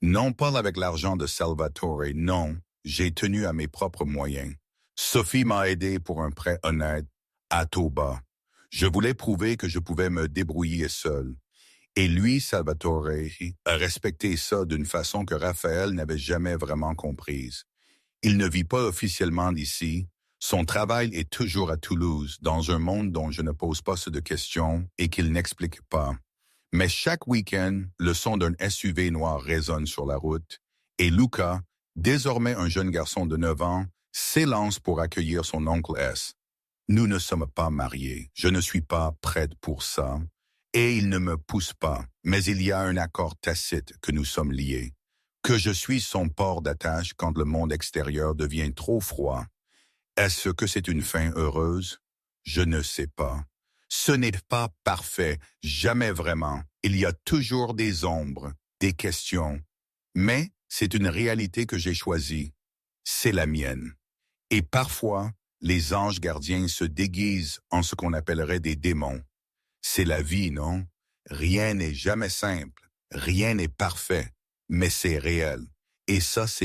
Non pas avec l'argent de Salvatore, non, j'ai tenu à mes propres moyens. Sophie m'a aidé pour un prêt honnête, à taux bas. Je voulais prouver que je pouvais me débrouiller seul. Et lui, Salvatore, a respecté ça d'une façon que Raphaël n'avait jamais vraiment comprise. Il ne vit pas officiellement ici. Son travail est toujours à Toulouse, dans un monde dont je ne pose pas de questions et qu'il n'explique pas. Mais chaque week-end, le son d'un SUV noir résonne sur la route et Luca, désormais un jeune garçon de 9 ans, s'élance pour accueillir son oncle S. Nous ne sommes pas mariés, je ne suis pas prête pour ça, et il ne me pousse pas, mais il y a un accord tacite que nous sommes liés, que je suis son port d'attache quand le monde extérieur devient trop froid. Est-ce que c'est une fin heureuse? Je ne sais pas. Ce n'est pas parfait, jamais vraiment. Il y a toujours des ombres, des questions. Mais c'est une réalité que j'ai choisie. C'est la mienne. Et parfois, les anges gardiens se déguisent en ce qu'on appellerait des démons. C'est la vie, non? Rien n'est jamais simple, rien n'est parfait, mais c'est réel. Et ça, c'est